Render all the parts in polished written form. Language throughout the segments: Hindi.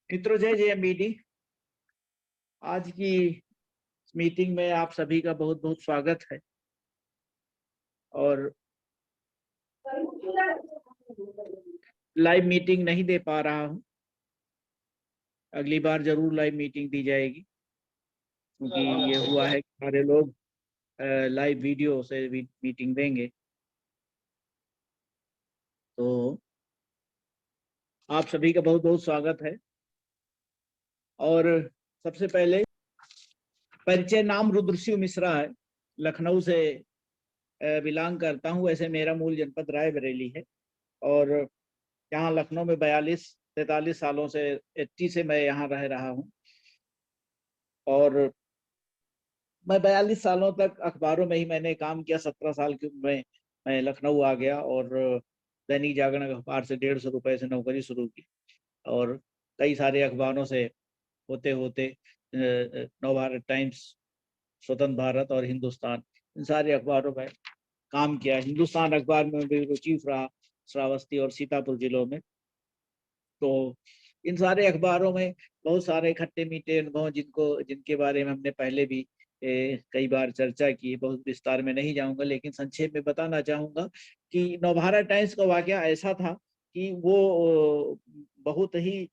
मित्रों, जय जय एमबीडी। आज की मीटिंग में आप सभी का बहुत बहुत स्वागत है। और लाइव मीटिंग नहीं दे पा रहा हूं, अगली बार जरूर लाइव मीटिंग दी जाएगी, क्योंकि ये हुआ है कि सारे लोग लाइव वीडियो से मीटिंग देंगे। तो आप सभी का बहुत बहुत स्वागत है। और सबसे पहले परिचय, नाम रुद्रशिव मिश्रा है, लखनऊ से बिलोंग करता हूँ। वैसे मेरा मूल जनपद रायबरेली है और यहाँ लखनऊ में 42-43 सालों से 80 से मैं यहाँ रह रहा हूँ। और मैं 42 सालों तक अखबारों में ही मैंने काम किया। 17 साल की उम्र में मैं लखनऊ आ गया और दैनिक जागरण अखबार से 150 रुपए से नौकरी शुरू की और कई सारे अखबारों से होते होते नवभारत टाइम्स, स्वतंत्र भारत और हिंदुस्तान, इन सारे अखबारों में काम किया। हिंदुस्तान अखबार में भी चीफ रहा, श्रावस्ती और सीतापुर जिलों में। तो इन सारे अखबारों में बहुत सारे खट्टे मीठे अनुभव जिनके बारे में हमने पहले भी कई बार चर्चा की। बहुत विस्तार में नहीं जाऊंगा, लेकिन संक्षेप में बताना चाहूंगा कि नवभारत टाइम्स का वाकया ऐसा था कि वो बहुत ही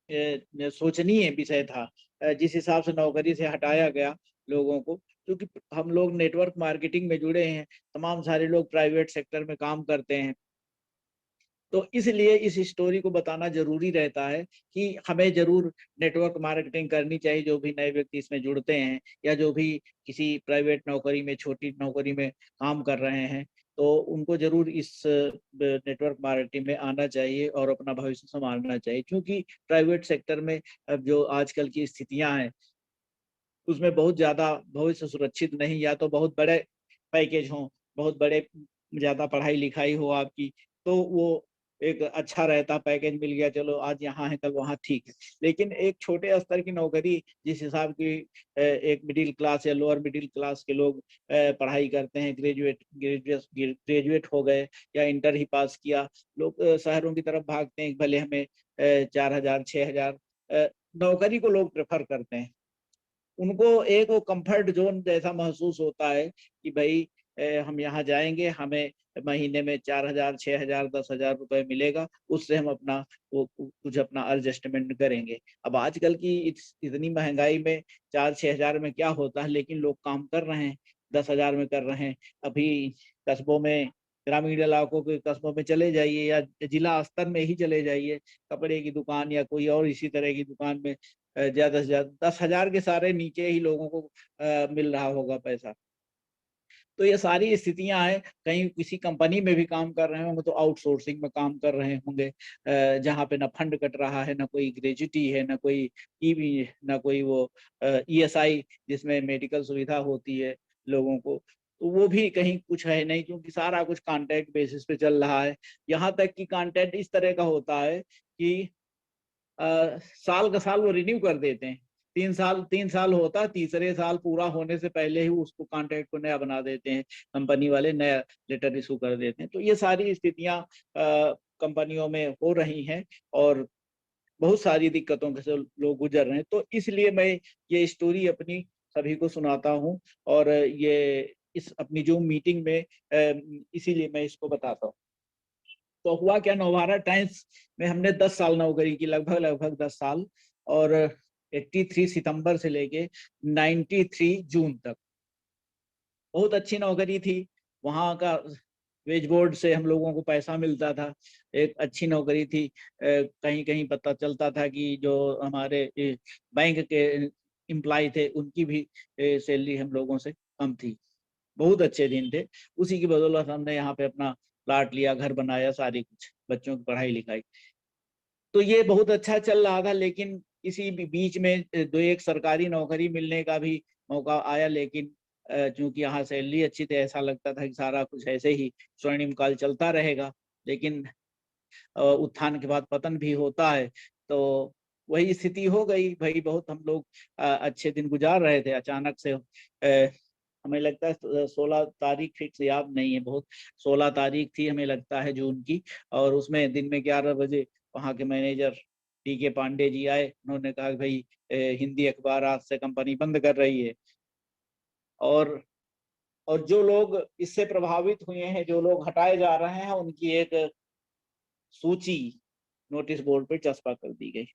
सोचनीय विषय था। जिस हिसाब से नौकरी से हटाया गया लोगों को, क्योंकि हम लोग नेटवर्क मार्केटिंग में जुड़े हैं, तमाम सारे लोग प्राइवेट सेक्टर में काम करते हैं। तो इसलिए इस स्टोरी को बताना जरूरी रहता है कि हमें जरूर नेटवर्क मार्केटिंग करनी चाहिए। जो भी नए व्यक्ति इसमें जुड़ते हैं या जो भी किसी प्राइवेट नौकरी में, छोटी नौकरी में काम कर रहे हैं, तो उनको जरूर इस नेटवर्क मार्केटिंग में आना चाहिए और अपना भविष्य संभालना चाहिए। क्योंकि प्राइवेट सेक्टर में अब जो आजकल की स्थितियां हैं, उसमें बहुत ज्यादा भविष्य सुरक्षित नहीं। या तो बहुत बड़े पैकेज हों, बहुत बड़े, ज्यादा पढ़ाई लिखाई हो आपकी, तो वो एक अच्छा रहता, पैकेज मिल गया, चलो आज यहाँ है कल वहाँ, ठीक है। लेकिन एक छोटे स्तर की नौकरी, जिस हिसाब की एक मिडिल क्लास या लोअर मिडिल क्लास के लोग पढ़ाई करते हैं, ग्रेजुएट हो गए या इंटर ही पास किया, लोग शहरों की तरफ भागते हैं। भले हमें 4,000 6,000 नौकरी को लोग प्रेफर करते हैं। उनको एक वो कंफर्ट जोन जैसा महसूस होता है कि भाई हम यहाँ जाएंगे, हमें महीने में 4,000 6,000 10,000 रुपए मिलेगा, उससे हम अपना वो कुछ अपना एडजस्टमेंट करेंगे। अब आजकल की इतनी महंगाई में 4-6 हजार में क्या होता है, लेकिन लोग काम कर रहे हैं, 10,000 में कर रहे हैं। अभी कस्बों में, ग्रामीण इलाकों के कस्बों में चले जाइए या जिला स्तर में ही चले जाइए, कपड़े की दुकान या कोई और इसी तरह की दुकान में ज्यादा से ज्यादा 10,000 के सारे नीचे ही लोगों को मिल रहा होगा पैसा। तो ये सारी स्थितियां हैं। कहीं किसी कंपनी में भी काम कर रहे होंगे तो आउटसोर्सिंग में काम कर रहे होंगे, जहाँ पे ना फंड कट रहा है, ना कोई ग्रेजुटी है, ना कोई ईबी, ना कोई वो ईएसआई जिसमें मेडिकल सुविधा होती है लोगों को, तो वो भी कहीं कुछ है नहीं, क्योंकि सारा कुछ कॉन्ट्रैक्ट बेसिस पे चल रहा है। यहाँ तक कि कॉन्ट्रैक्ट इस तरह का होता है कि साल का साल वो रिन्यू कर देते हैं। 3 साल होता, तीसरे साल पूरा होने से पहले ही उसको कॉन्ट्रैक्ट को नया बना देते हैं, कंपनी वाले नया लेटर इशू कर देते हैं। तो ये सारी स्थितियां कंपनियों में हो रही हैं और बहुत सारी दिक्कतों से लोग गुजर रहे हैं। तो इसलिए मैं ये स्टोरी अपनी सभी को सुनाता हूँ और ये इस अपनी जो मीटिंग में इसीलिए मैं इसको बताता हूँ। तो हुआ क्या, नवभारत टाइम्स में हमने 10 साल नौकरी की, लगभग लगभग 10 साल। और 83 सितंबर से लेके 93 जून तक बहुत अच्छी नौकरी थी। वहाँ का वेज बोर्ड से हम लोगों को पैसा मिलता था, एक अच्छी नौकरी थी। कहीं कहीं पता चलता था कि जो हमारे बैंक के एम्प्लॉय थे उनकी भी सैलरी हम लोगों से कम थी। बहुत अच्छे दिन थे। उसी की बदौलत हमने यहाँ पे अपना प्लाट लिया, घर बनाया, सारी कुछ बच्चों की पढ़ाई लिखाई। तो ये बहुत अच्छा चल रहा था। लेकिन इसी बीच में दो एक सरकारी नौकरी मिलने का भी मौका आया, लेकिन चूंकि यहाँ सैलरी अच्छी थी, ऐसा लगता था कि सारा कुछ ऐसे ही स्वर्णिम काल चलता रहेगा। लेकिन उत्थान के बाद पतन भी होता है। तो वही स्थिति हो गई भाई। बहुत हम लोग अच्छे दिन गुजार रहे थे, अचानक से हमें लगता है 16 तारीख फिक्स याद नहीं है बहुत, 16 तारीख थी हमें लगता है जून की। और उसमें दिन में 11 बजे वहाँ के मैनेजर टी.के. पांडे जी आए, उन्होंने कहा कि भाई हिंदी अखबार आज से कंपनी बंद कर रही है। और जो लोग इससे प्रभावित हुए हैं, जो लोग हटाए जा रहे हैं, उनकी एक सूची नोटिस बोर्ड पे चस्पा कर दी गई।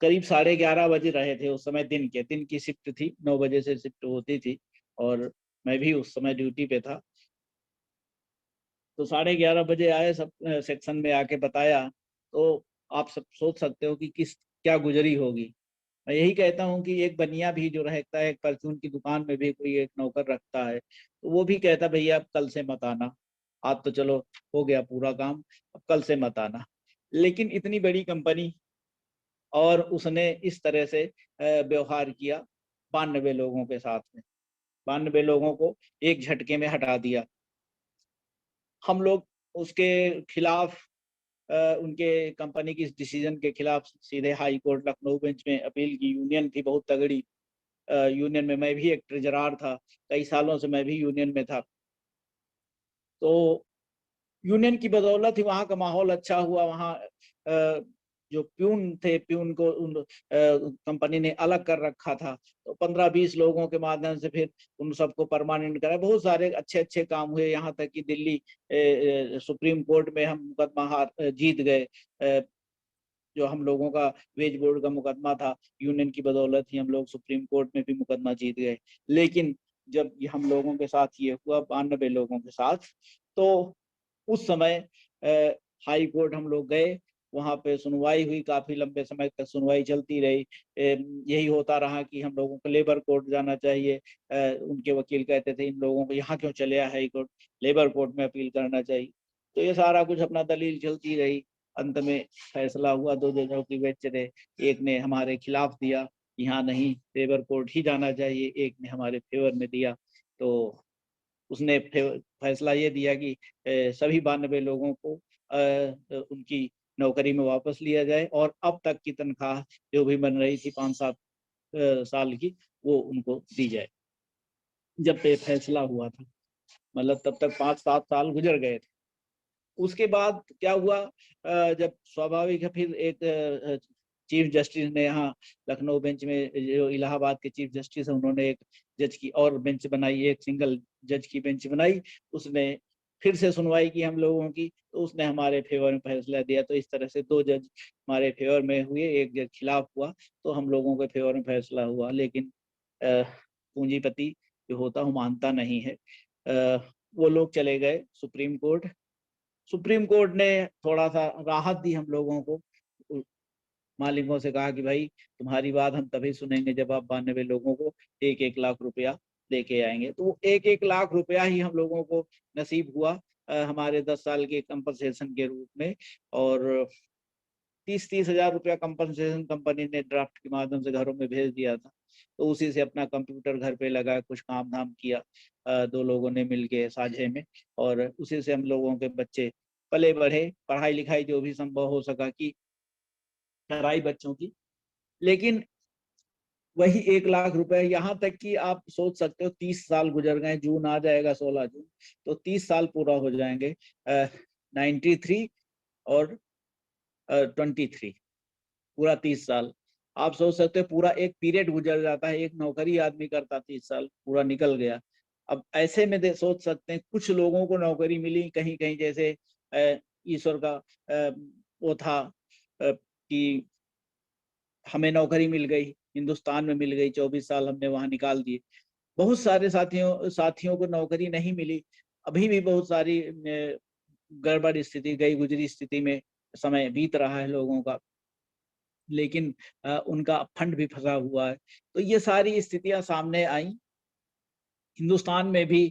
करीब 11:30 बज रहे थे उस समय, दिन की शिफ्ट थी, 9 बजे से शिफ्ट होती थी और मैं भी उस समय ड्यूटी पे था। तो 11:30 बजे आए, सब सेक्शन में आके बताया, तो आप सब सोच सकते हो कि क्या गुजरी होगी। मैं यही कहता हूँ कि एक बनिया भी जो रहता है, एक परचून की दुकान में भी कोई एक नौकर रखता है, तो वो भी कहता भैया अब कल से मत आना, आज तो चलो हो गया पूरा काम, अब कल से मत आना। लेकिन इतनी बड़ी कंपनी और उसने इस तरह से व्यवहार किया 92 लोगों के साथ में, 92 लोगों को एक झटके में हटा दिया। हम लोग उसके खिलाफ उनके कंपनी की इस डिसीजन के खिलाफ सीधे हाई कोर्ट लखनऊ बेंच में अपील की। यूनियन थी बहुत तगड़ी, यूनियन में मैं भी एक ट्रेजरार था, कई सालों से मैं भी यूनियन में था। तो यूनियन की बदौलत ही वहाँ का माहौल अच्छा हुआ। वहाँ जो प्यून थे, प्यून को कंपनी ने अलग कर रखा था, तो 15-20 लोगों के माध्यम से फिर उन सबको परमानेंट करा। बहुत सारे अच्छे अच्छे काम हुए, यहाँ तक कि दिल्ली सुप्रीम कोर्ट में हम मुकदमा जीत गए। जो हम लोगों का वेज बोर्ड का मुकदमा था, यूनियन की बदौलत ही हम लोग सुप्रीम कोर्ट में भी मुकदमा जीत गए। लेकिन जब ये हम लोगों के साथ ये हुआ, 92 लोगों के साथ, तो उस समय हाई कोर्ट हम लोग गए, वहाँ पे सुनवाई हुई, काफी लंबे समय तक सुनवाई चलती रही। यही होता रहा कि हम लोगों को लेबर कोर्ट जाना चाहिए। उनके वकील कहते थे इन लोगों को यहाँ क्यों चले आए हाई कोर्ट, लेबर कोर्ट में अपील करना चाहिए। तो ये सारा कुछ अपना दलील चलती रही। अंत में फैसला हुआ, 2 जजों की बेंच ने, एक ने हमारे खिलाफ दिया, यहाँ नहीं लेबर कोर्ट ही जाना चाहिए, एक ने हमारे फेवर में दिया। तो उसने फैसला ये दिया कि सभी 92 लोगों को उनकी नौकरी में वापस लिया जाए और अब तक की तनख्वाह जो भी बन रही थी 5-7 साल की, वो उनको दी जाए। जब ये फैसला हुआ था, मतलब तब तक 5-7 साल गुजर गए थे। उसके बाद क्या हुआ, जब स्वाभाविक है, फिर एक चीफ जस्टिस ने यहाँ लखनऊ बेंच में, जो इलाहाबाद के चीफ जस्टिस है, उन्होंने एक जज की और बेंच बनाई, एक सिंगल जज की बेंच बनाई। उसने फिर से सुनवाई की हम लोगों की, तो उसने हमारे फेवर में फैसला दिया। तो इस तरह से 2 जज हमारे फेवर में हुए, एक जज खिलाफ हुआ, तो हम लोगों के फेवर में फैसला हुआ। लेकिन पूंजीपति जो होता वो मानता नहीं है। वो लोग चले गए सुप्रीम कोर्ट। सुप्रीम कोर्ट ने थोड़ा सा राहत दी हम लोगों को, मालिकों से कहा कि भाई तुम्हारी बात हम तभी सुनेंगे जब आप 92 लोगों को 1-1 लाख रुपया लेके आएंगे। तो वो 1-1 लाख रुपया ही हम लोगों को नसीब हुआ हमारे 10 साल के कंपनसेशन के रूप में। और 30-30 हजार रुपया कंपनसेशन कंपनी ने ड्राफ्ट के माध्यम से घरों में भेज दिया था। तो उसी से अपना कंप्यूटर घर पे लगा, कुछ काम धाम किया 2 लोगों ने मिल के साझे में, और उसी से हम लोगों के बच्चे पले बढ़े, पढ़ाई लिखाई जो भी संभव हो सका की कराई बच्चों की। लेकिन वही 1 लाख रुपए, यहाँ तक कि आप सोच सकते हो 30 साल गुजर गए, जून आ जाएगा 16 जून, तो 30 साल पूरा हो जाएंगे। 93 और 23, पूरा 30 साल। आप सोच सकते हो पूरा एक पीरियड गुजर जाता है, एक नौकरी आदमी करता 30 साल पूरा निकल गया। अब ऐसे में सोच सकते हैं कुछ लोगों को नौकरी मिली कहीं कहीं, जैसे ईश्वर का वो था कि हमें नौकरी मिल गई, हिंदुस्तान में मिल गई, 24 साल हमने वहां निकाल दिए। बहुत सारे साथियों को नौकरी नहीं मिली। अभी भी बहुत सारी गड़बड़ स्थिति, गई गुजरी स्थिति में समय बीत रहा है लोगों का, लेकिन उनका फंड भी फंसा हुआ है। तो ये सारी स्थितियां सामने आई। हिंदुस्तान में भी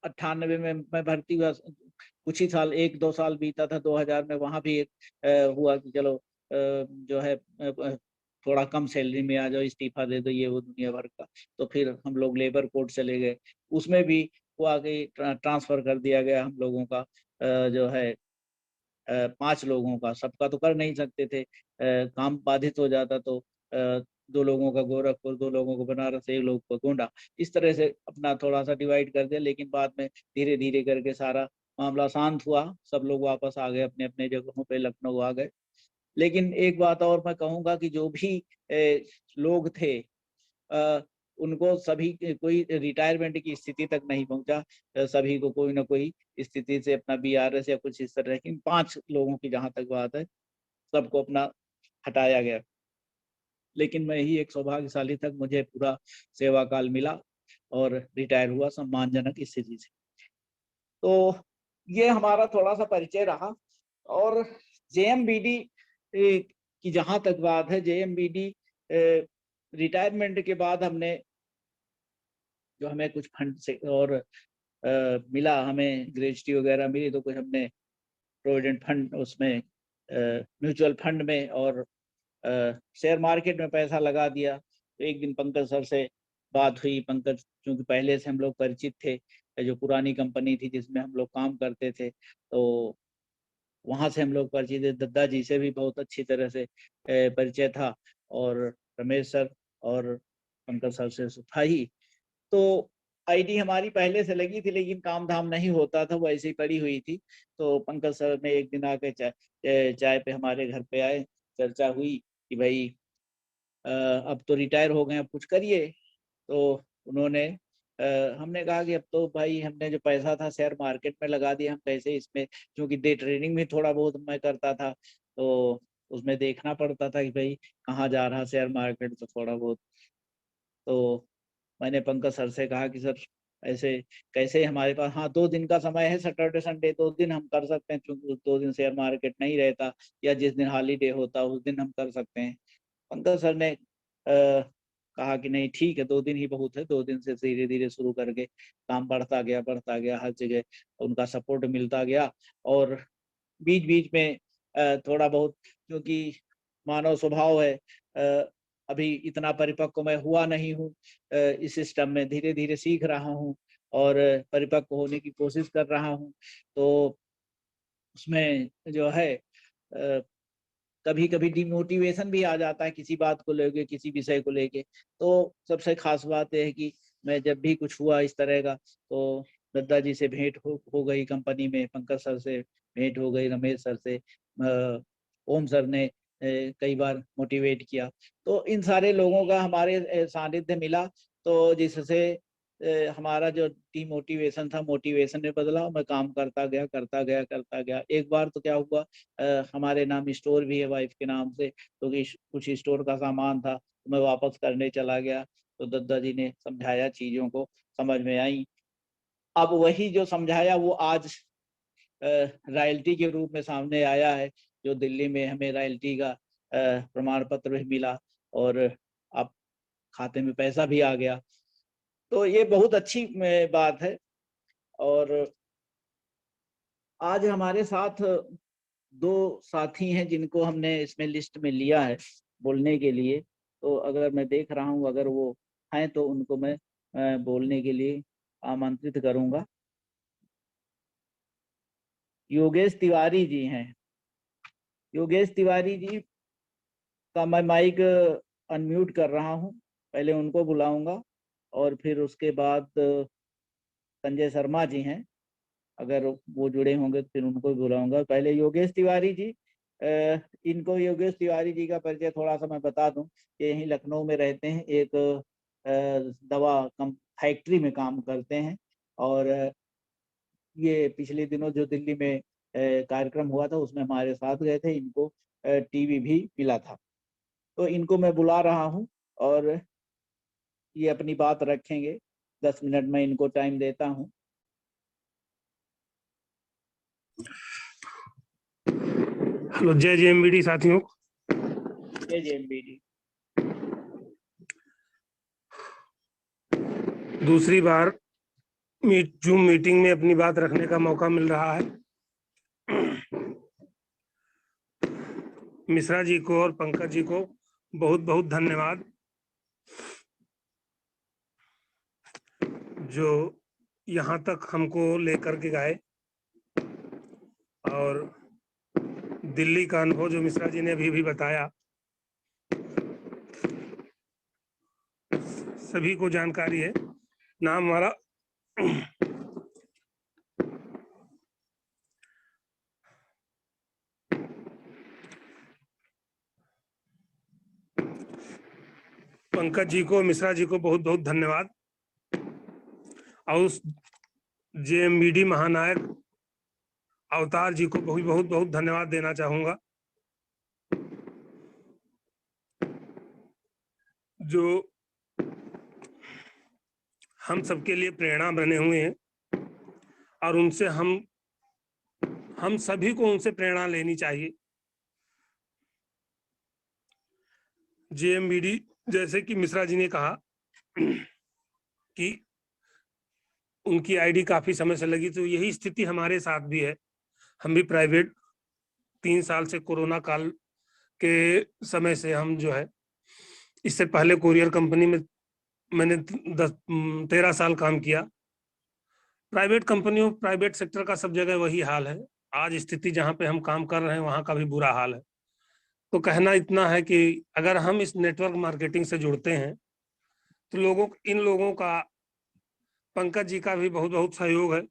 98 में मैं भर्ती हुआ, कुछ ही साल, 1-2 साल बीता था, 2000 में वहां भी एक हुआ कि चलो जो है थोड़ा कम सैलरी में आ जाओ, इस्तीफा दे दो, ये वो दुनिया भर का। तो फिर हम लोग लेबर कोर्ट चले गए, उसमें भी हुआ कि ट्रांसफर कर दिया गया हम लोगों का, जो है 5 लोगों का, सबका तो कर नहीं सकते थे, काम बाधित हो जाता। तो 2 लोगों का गोरखपुर, 2 लोगों को बनारस, 1 लोग को गोंडा, इस तरह से अपना थोड़ा सा डिवाइड कर दिया। लेकिन बाद में धीरे धीरे करके सारा मामला शांत हुआ, सब लोग वापस आ गए अपने अपने जगहों पे, लखनऊ आ गए। लेकिन एक बात और मैं कहूँगा कि जो भी लोग थे उनको सभी कोई रिटायरमेंट की स्थिति तक नहीं पहुंचा। सभी को कोई ना कोई स्थिति से अपना बीआरएस या कुछ इस तरह की, 5 लोगों की जहां तक बात है, सबको अपना हटाया गया। लेकिन मैं ही एक सौभाग्यशाली तक, मुझे पूरा सेवा काल मिला और रिटायर हुआ सम्मानजनक स्थिति से। तो ये हमारा थोड़ा सा परिचय रहा। और जेएमबीडी की जहां तक बात है, जेएमबीडी रिटायरमेंट के बाद हमने जो हमें कुछ फंड से और मिला, हमें ग्रेजुटी वगैरह मिली, तो कुछ हमने प्रोविडेंट फंड उसमें म्यूचुअल फंड में और शेयर मार्केट में पैसा लगा दिया। तो एक दिन पंकज सर से बात हुई। पंकज क्योंकि पहले से हम लोग परिचित थे, जो पुरानी कंपनी थी जिसमें हम लोग काम करते थे, तो वहां से हम लोग परिचित थे। दद्दा जी से भी बहुत अच्छी तरह से परिचय था, और रमेश सर और पंकज सर से था ही। तो आईडी हमारी पहले से लगी थी, लेकिन काम धाम नहीं होता था, वो ऐसे ही पड़ी हुई थी। तो पंकज सर ने एक दिन आके चाय पे हमारे घर पे आए, चर्चा हुई कि भाई अब तो रिटायर हो गए, अब कुछ करिए। तो उन्होंने हमने कहा कि अब तो भाई हमने जो पैसा था शेयर मार्केट में लगा दिया, हम कैसे इसमें, क्योंकि डे ट्रेडिंग भी थोड़ा बहुत मैं करता था, तो उसमें देखना पड़ता था कि भाई कहाँ जा रहा शेयर मार्केट, तो थोड़ा बहुत। तो मैंने पंकज सर से कहा कि सर ऐसे कैसे, हमारे पास हाँ 2 दिन का समय है, सैटरडे संडे 2 दिन हम कर सकते हैं, क्योंकि उस 2 दिन शेयर मार्केट नहीं रहता, या जिस दिन हॉलीडे होता उस दिन हम कर सकते हैं। पंकज सर ने कहा कि नहीं ठीक है, 2 दिन ही बहुत है, 2 दिन से धीरे धीरे शुरू करके काम बढ़ता गया, हर जगह उनका सपोर्ट मिलता गया। और बीच बीच में थोड़ा बहुत, क्योंकि मानव स्वभाव है, अभी इतना परिपक्व मैं हुआ नहीं हूँ इस सिस्टम में, धीरे धीरे सीख रहा हूँ और परिपक्व होने की कोशिश कर रहा हूँ। तो उसमें जो है कभी कभी डिमोटिवेशन भी आ जाता है किसी बात को लेके, किसी विषय को लेके। तो सबसे खास बात यह है कि मैं जब भी कुछ हुआ इस तरह का, तो दद्दा जी से भेंट हो गई कंपनी में, पंकज सर से भेंट हो गई, रमेश सर से, ओम सर ने कई बार मोटिवेट किया। तो इन सारे लोगों का हमारे सानिध्य मिला, तो जिससे हमारा जो डिमोटिवेशन था मोटिवेशन में बदला। मैं काम करता गया। एक बार तो क्या हुआ, हमारे नाम स्टोर भी है वाइफ के नाम से, तो कुछ स्टोर का सामान था, तो मैं वापस करने चला गया। तो दद्दा जी ने समझाया, चीजों को समझ में आई। अब वही जो समझाया वो आज रॉयल्टी के रूप में सामने आया है, जो दिल्ली में हमें रॉयल्टी का प्रमाण पत्र भी मिला, और अब खाते में पैसा भी आ गया। तो ये बहुत अच्छी बात है। और आज हमारे साथ 2 साथी हैं जिनको हमने इसमें लिस्ट में लिया है बोलने के लिए। तो अगर मैं देख रहा हूँ, अगर वो हैं तो उनको मैं बोलने के लिए आमंत्रित करूंगा। योगेश तिवारी जी हैं। योगेश तिवारी जी का मैं माइक अनम्यूट कर रहा हूँ, पहले उनको बुलाऊंगा और फिर उसके बाद संजय शर्मा जी हैं, अगर वो जुड़े होंगे तो फिर उनको भी बुलाऊंगा। पहले योगेश तिवारी जी, इनको योगेश तिवारी जी का परिचय थोड़ा सा मैं बता दूं कि यहीं लखनऊ में रहते हैं, एक दवा फैक्ट्री में काम करते हैं। और ये पिछले दिनों जो दिल्ली में कार्यक्रम हुआ था उसमें हमारे साथ गए थे, इनको टीवी भी मिला था। तो इनको मैं बुला रहा हूँ और ये अपनी बात रखेंगे। 10 मिनट में इनको टाइम देता हूँ। हेलो, जय जेएमबीडी साथियों। जय जेएमबीडी। दूसरी बार जूम मीटिंग में अपनी बात रखने का मौका मिल रहा है। मिश्रा जी को और पंकज जी को बहुत बहुत धन्यवाद, जो यहाँ तक हमको लेकर के गए। और दिल्ली का अनुभव जो मिश्रा जी ने अभी भी बताया, सभी को जानकारी है। नाम हमारा पंकज जी को, मिश्रा जी को बहुत बहुत धन्यवाद। और उस जेएमबीडी महानायक अवतार जी को बहुत बहुत बहुत धन्यवाद देना चाहूंगा, जो हम सबके लिए प्रेरणा बने हुए हैं और उनसे हम सभी को उनसे प्रेरणा लेनी चाहिए। जेएमबीडी, जैसे कि मिश्रा जी ने कहा कि उनकी आईडी काफी समय से लगी, तो यही स्थिति हमारे साथ भी है। हम भी प्राइवेट 3 साल से कोरोना काल के समय से हम जो है, इससे पहले कोरियर कंपनी में मैंने 13 साल काम किया। प्राइवेट कंपनियों, प्राइवेट सेक्टर का सब जगह वही हाल है। आज स्थिति जहाँ पे हम काम कर रहे हैं वहाँ का भी बुरा हाल है। तो कहना इतना है कि अगर हम इस नेटवर्क मार्केटिंग से जुड़ते हैं तो इन लोगों का, पंकज जी का भी बहुत बहुत सहयोग है।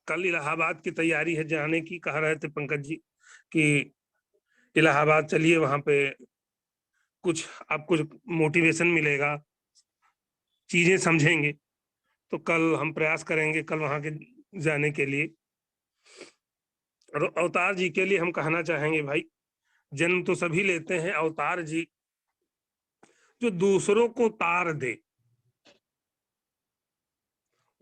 कल इलाहाबाद की तैयारी है जाने की, कह रहे थे पंकज जी कि इलाहाबाद चलिए, वहां पे कुछ आपको मोटिवेशन मिलेगा, चीजें समझेंगे। तो कल हम प्रयास करेंगे कल वहां के जाने के लिए। और अवतार जी के लिए हम कहना चाहेंगे, भाई जन्म तो सभी लेते हैं, अवतार जी जो दूसरों को तार दे,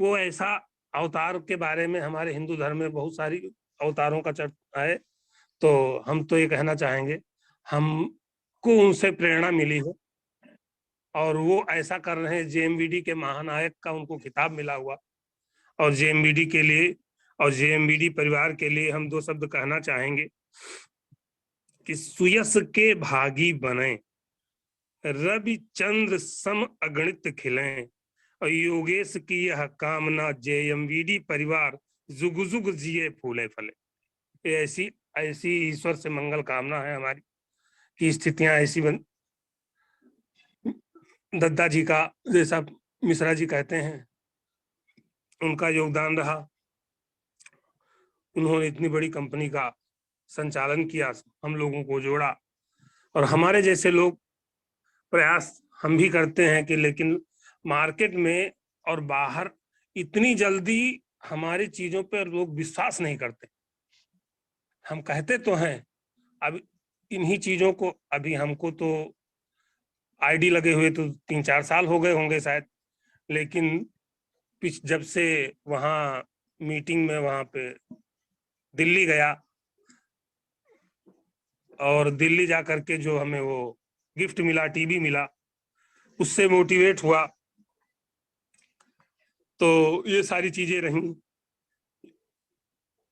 वो ऐसा अवतार के बारे में हमारे हिंदू धर्म में बहुत सारी अवतारों का चर्चा है। तो हम तो ये कहना चाहेंगे, हमको उनसे प्रेरणा मिली है और वो ऐसा कर रहे हैं। जेएमबीडी के महानायक का उनको खिताब मिला हुआ, और जेएमबीडी के लिए और जेएमबीडी परिवार के लिए हम 2 शब्द कहना चाहेंगे कि सुयस के भागी बने, रवि चंद्र सम अगणित खिलें, और योगेश की यह कामना, जेएमबीडी परिवार जुग जुग जिए फूले फले। ये ऐसी ऐसी ईश्वर से मंगल कामना है हमारी कि स्थितियां ऐसी दद्दा जी का, जैसा मिश्रा जी कहते हैं, उनका योगदान रहा। उन्होंने इतनी बड़ी कंपनी का संचालन किया, हम लोगों को जोड़ा, और हमारे जैसे लोग प्रयास हम भी करते हैं कि, लेकिन मार्केट में और बाहर इतनी जल्दी हमारी चीजों पर लोग विश्वास नहीं करते। हम कहते तो हैं, अब इन्हीं चीजों को, अभी हमको तो आईडी लगे हुए तो 3-4 साल हो गए होंगे शायद, लेकिन जब से वहाँ मीटिंग में वहाँ पे दिल्ली गया और दिल्ली जा करके जो हमें वो गिफ्ट मिला, टीवी मिला, उससे मोटिवेट हुआ। तो ये सारी चीजें रही।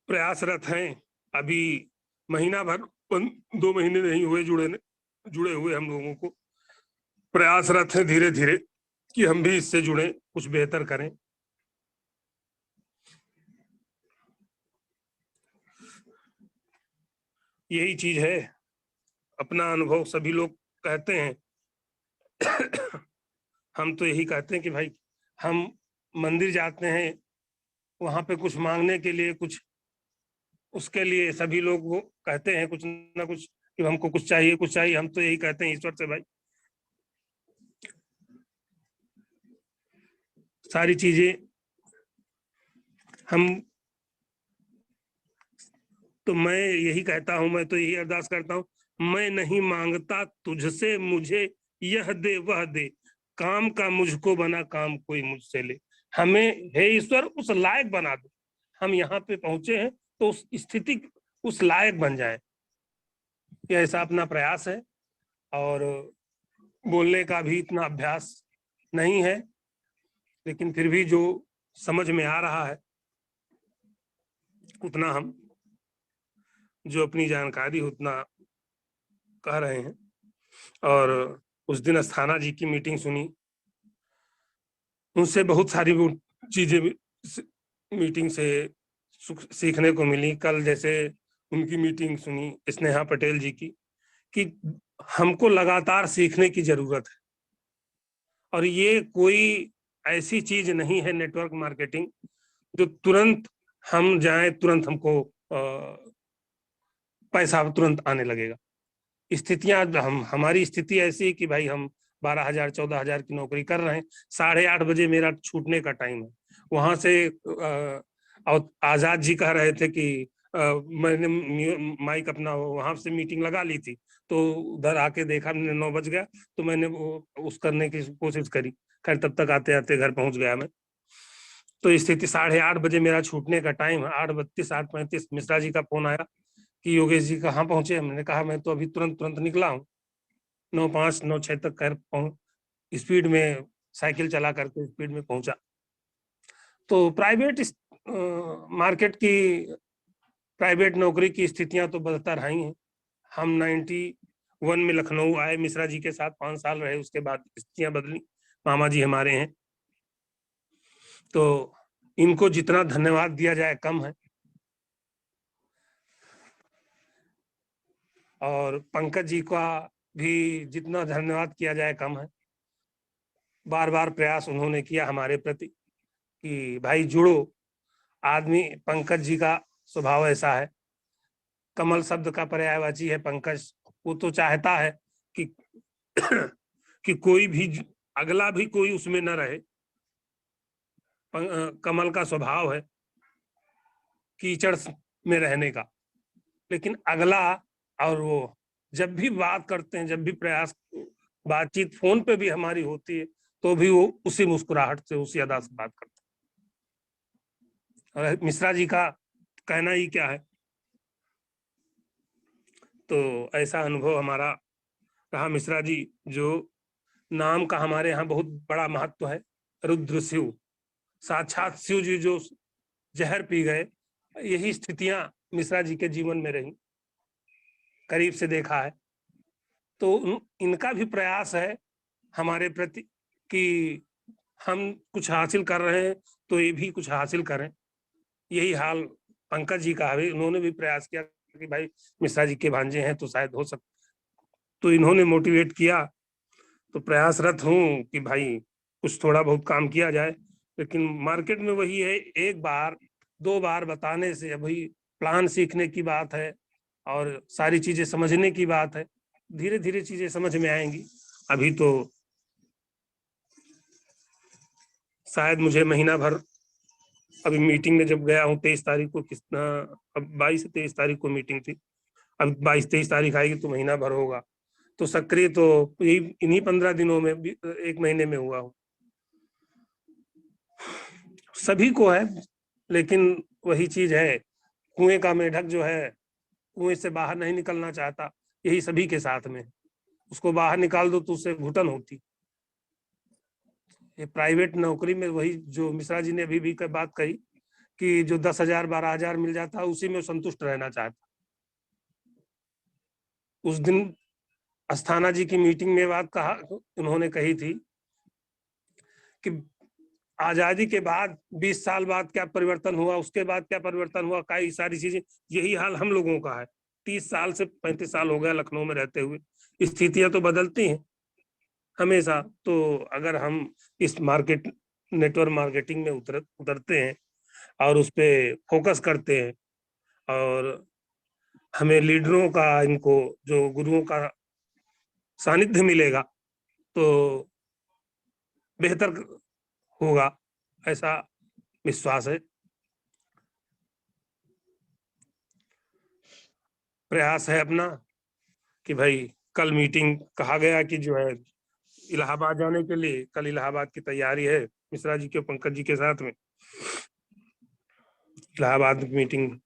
प्रयासरत हैं, अभी महीना भर 2 महीने नहीं हुए जुड़े हुए हम लोगों को। प्रयासरत हैं धीरे धीरे कि हम भी इससे जुड़े, कुछ बेहतर करें। यही चीज है, अपना अनुभव सभी लोग कहते हैं। हम तो यही कहते हैं कि भाई हम मंदिर जाते हैं, वहां पे कुछ मांगने के लिए, कुछ उसके लिए सभी लोग वो कहते हैं कुछ ना कुछ कि हमको कुछ चाहिए कुछ चाहिए। हम तो यही कहते हैं ईश्वर से, भाई सारी चीजें हम, तो मैं यही कहता हूं, मैं तो यही अरदास करता हूं, मैं नहीं मांगता तुझसे मुझे यह दे वह दे, काम का मुझको बना काम कोई मुझसे ले। हमें हे ईश्वर उस लायक बना दो, हम यहाँ पे पहुंचे हैं तो उस स्थिति, उस लायक बन जाए। ये ऐसा अपना प्रयास है, और बोलने का भी इतना अभ्यास नहीं है, लेकिन फिर भी जो समझ में आ रहा है उतना हम, जो अपनी जानकारी उतना कह रहे हैं। और उस दिन अस्थाना जी की मीटिंग सुनी, उनसे बहुत सारी चीजें मीटिंग से सीखने को मिली। कल जैसे उनकी मीटिंग सुनी स्नेहा पटेल जी की, कि हमको लगातार सीखने की जरूरत है, और ये कोई ऐसी चीज नहीं है नेटवर्क मार्केटिंग जो तुरंत हम जाएं तुरंत हमको पैसा तुरंत आने लगेगा। स्थितियां, हमारी स्थिति ऐसी है कि भाई हम 12,000 14,000 की नौकरी कर रहे हैं। 8:30 बजे मेरा छूटने का टाइम है। वहां से और आजाद जी कह रहे थे कि मैंने माइक अपना वहां से मीटिंग लगा ली थी, तो उधर आके देखा, मैंने 9 बज गया, तो मैंने उस करने की कोशिश करी। खैर तब तक आते आते घर पहुंच गया मैं। तो स्थिति 8:30 बजे मेरा छूटने का टाइम है। 8:32 8:35 मिश्रा जी का फोन आया कि योगेश जी कहाँ पहुंचे। मैंने कहा मैं तो अभी तुरंत तुरंत निकला हूँ। 9:05 9:06 तक खैर स्पीड में साइकिल चला करके स्पीड में पहुंचा। तो प्राइवेट मार्केट की, प्राइवेट नौकरी की स्थितियां तो बदतर आई हैं। हम 91 में लखनऊ आए, मिश्रा जी के साथ 5 साल रहे, उसके बाद स्थितियां बदली। मामा जी हमारे हैं, तो इनको जितना धन्यवाद दिया जाए कम है। और पंकज जी का भी जितना धन्यवाद किया जाए कम है। बार बार प्रयास उन्होंने किया हमारे प्रति कि भाई जुड़ो। आदमी, पंकज जी का स्वभाव ऐसा है, कमल शब्द का पर्यायवाची है पंकज। वो तो चाहता है कि कि कोई भी अगला भी कोई उसमें न रहे। कमल का स्वभाव है कीचड़ में रहने का, लेकिन अगला, और वो जब भी बात करते हैं, जब भी प्रयास, बातचीत फोन पे भी हमारी होती है, तो भी वो उसी मुस्कुराहट से, उसी अदा से बात करते हैं। और मिश्रा जी का कहना ही क्या है। तो ऐसा अनुभव हमारा रहा। मिश्रा जी जो नाम का हमारे यहाँ बहुत बड़ा महत्व है, रुद्र शिव, साक्षात शिव जी जो जहर पी गए, यही स्थितियां मिश्रा जी के जीवन में रही, करीब से देखा है। तो इनका भी प्रयास है हमारे प्रति कि हम कुछ हासिल कर रहे हैं तो ये भी कुछ हासिल करें। यही हाल पंकज जी का है। उन्होंने भी प्रयास किया कि भाई मिश्रा जी के भांजे हैं तो शायद हो सकता, तो इन्होंने मोटिवेट किया। तो प्रयासरत हूँ कि भाई कुछ थोड़ा बहुत काम किया जाए। लेकिन मार्केट में वही है, एक बार 2 बार बताने से, अभी प्लान सीखने की बात है और सारी चीजें समझने की बात है। धीरे धीरे चीजें समझ में आएंगी। अभी तो शायद मुझे महीना भर, अभी मीटिंग में जब गया हूँ 23 तारीख को, कितना, अब 22 से 23 तारीख को मीटिंग थी, अब 22-23 तारीख आएगी तो महीना भर होगा। तो सक्रिय तो यही इन्हीं 15 दिनों में, 1 महीने में हुआ हूँ। सभी को है, लेकिन वही चीज है, कुएं का मेढक जो है कुएं से बाहर नहीं निकलना चाहता। यही सभी के साथ में, उसको बाहर निकाल दो तो उससे घुटन होती। ये प्राइवेट नौकरी में वही जो मिश्रा जी ने अभी भी बात कही कि जो 10,000 12,000 मिल जाता है उसी में संतुष्ट रहना चाहता। उस दिन अस्थाना जी की मीटिंग में बात कहा, उन्होंने कही थी कि आजादी के बाद 20 साल बाद क्या परिवर्तन हुआ, उसके बाद क्या परिवर्तन हुआ, कई सारी चीजें। यही हाल हम लोगों का है। 30 साल से 35 साल हो गया लखनऊ में रहते हुए। स्थितियां तो बदलती हैं हमेशा। तो अगर हम इस नेटवर्क मार्केटिंग में उतरते हैं और उस पर फोकस करते हैं, और हमें लीडरों का, इनको जो गुरुओं का सानिध्य मिलेगा, तो बेहतर होगा, ऐसा विश्वास है। प्रयास है अपना कि भाई कल मीटिंग कहा गया कि जो है इलाहाबाद जाने के लिए, कल इलाहाबाद की तैयारी है मिश्रा जी के, पंकज जी के साथ में इलाहाबाद की मीटिंग।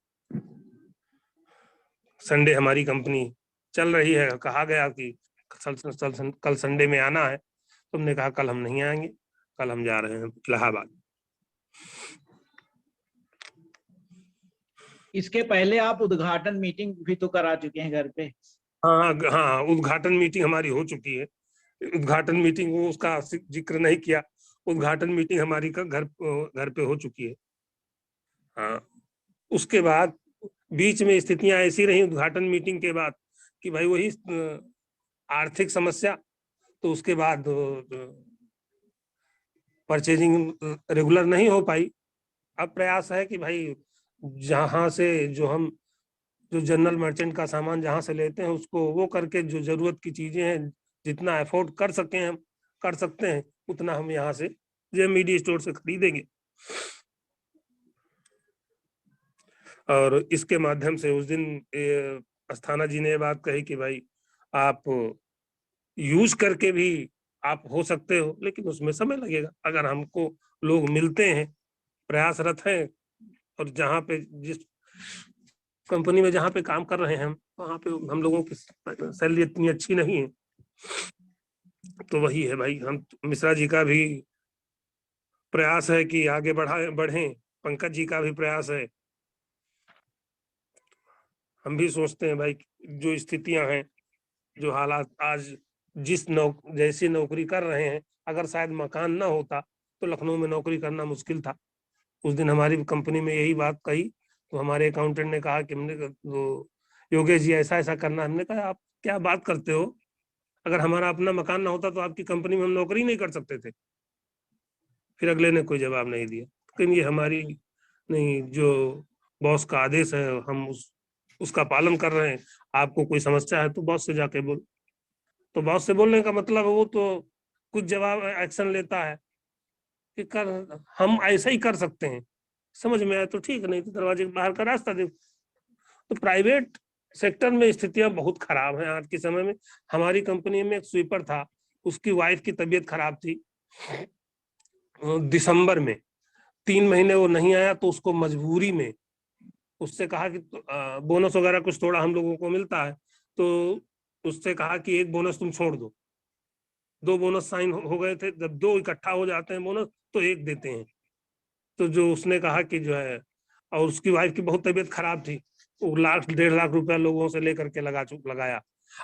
संडे हमारी कंपनी चल रही है, कहा गया कि कल संडे में आना है। तुमने कहा कल हम नहीं आएंगे, कल हम जा रहे हैं इलाहाबाद। इसके पहले आप उद्घाटन मीटिंग भी तो करा चुके हैं घर पे। हाँ हाँ, उद्घाटन मीटिंग हमारी हो चुकी है। उद्घाटन मीटिंग, वो उसका जिक्र नहीं किया। उद्घाटन मीटिंग हमारी का घर पे हो चुकी है। हाँ, उसके बाद बीच में स्थितियां ऐसी रही उद्घाटन मीटिंग के बाद कि भाई वही आर्थिक समस्या। तो उसके बाद परचेजिंग रेगुलर नहीं हो पाई। अब प्रयास है कि भाई जहां से जो जनरल मर्चेंट का सामान जहां से लेते हैं उसको वो करके, जो जरूरत की चीजें हैं जितना अफोर्ड कर सकें हम कर सकते हैं उतना हम यहाँ से जेएमबीडी स्टोर से खरीदेंगे। और इसके माध्यम से उस दिन अस्थाना जी ने ये बात कही कि भाई आप यूज करके भी आप हो सकते हो, लेकिन उसमें समय लगेगा। अगर हमको लोग मिलते हैं, प्रयासरत हैं, और जहाँ पे जिस कंपनी में जहाँ पे काम कर रहे हैं हम, वहाँ पे हम लोगों की सैलरी इतनी अच्छी नहीं है। तो वही है भाई, हम मिश्रा जी का भी प्रयास है कि आगे बढ़ें, पंकज जी का भी प्रयास है। हम भी सोचते हैं भाई, जो स्थितियां हैं, जो हालात आज जैसी नौकरी कर रहे हैं, अगर शायद मकान ना होता तो लखनऊ में नौकरी करना मुश्किल था। उस दिन हमारी कंपनी में यही बात कही, तो हमारे अकाउंटेंट ने कहा कि योगेश जी ऐसा ऐसा करना। हमने कहा आप क्या बात करते हो, अगर हमारा अपना मकान ना होता तो आपकी कंपनी में हम नौकरी नहीं कर सकते थे। फिर अगले ने कोई जवाब नहीं दिया। लेकिन ये हमारी नहीं, जो बॉस का आदेश है हम उसका पालन कर रहे हैं। आपको कोई समस्या है तो बॉस से जाके बोल। तो बॉस से बोलने का मतलब है वो तो कुछ जवाब एक्शन लेता है कि हम ऐसा ही कर सकते हैं, समझ में आया तो ठीक, नहीं तो दरवाजे के बाहर का रास्ता दे। तो प्राइवेट सेक्टर में स्थितियां बहुत खराब हैं आज के समय में। हमारी कंपनी में एक स्वीपर था, उसकी वाइफ की तबीयत खराब थी दिसंबर में, 3 महीने वो नहीं आया, तो उसको मजबूरी में उससे कहा कि बोनस वगैरह कुछ थोड़ा हम लोगों को मिलता है, तो उससे कहा कि एक बोनस तुम छोड़ दो। 2 बोनस साइन हो गए थे, जब 2 इकट्ठा हो जाते हैं बोनस तो 1 देते हैं। तो जो उसने कहा कि जो है, और उसकी वाइफ की बहुत तबीयत खराब थी, वो 1,00,000 1,50,000 रुपया लोगों से लेकर के लगाया।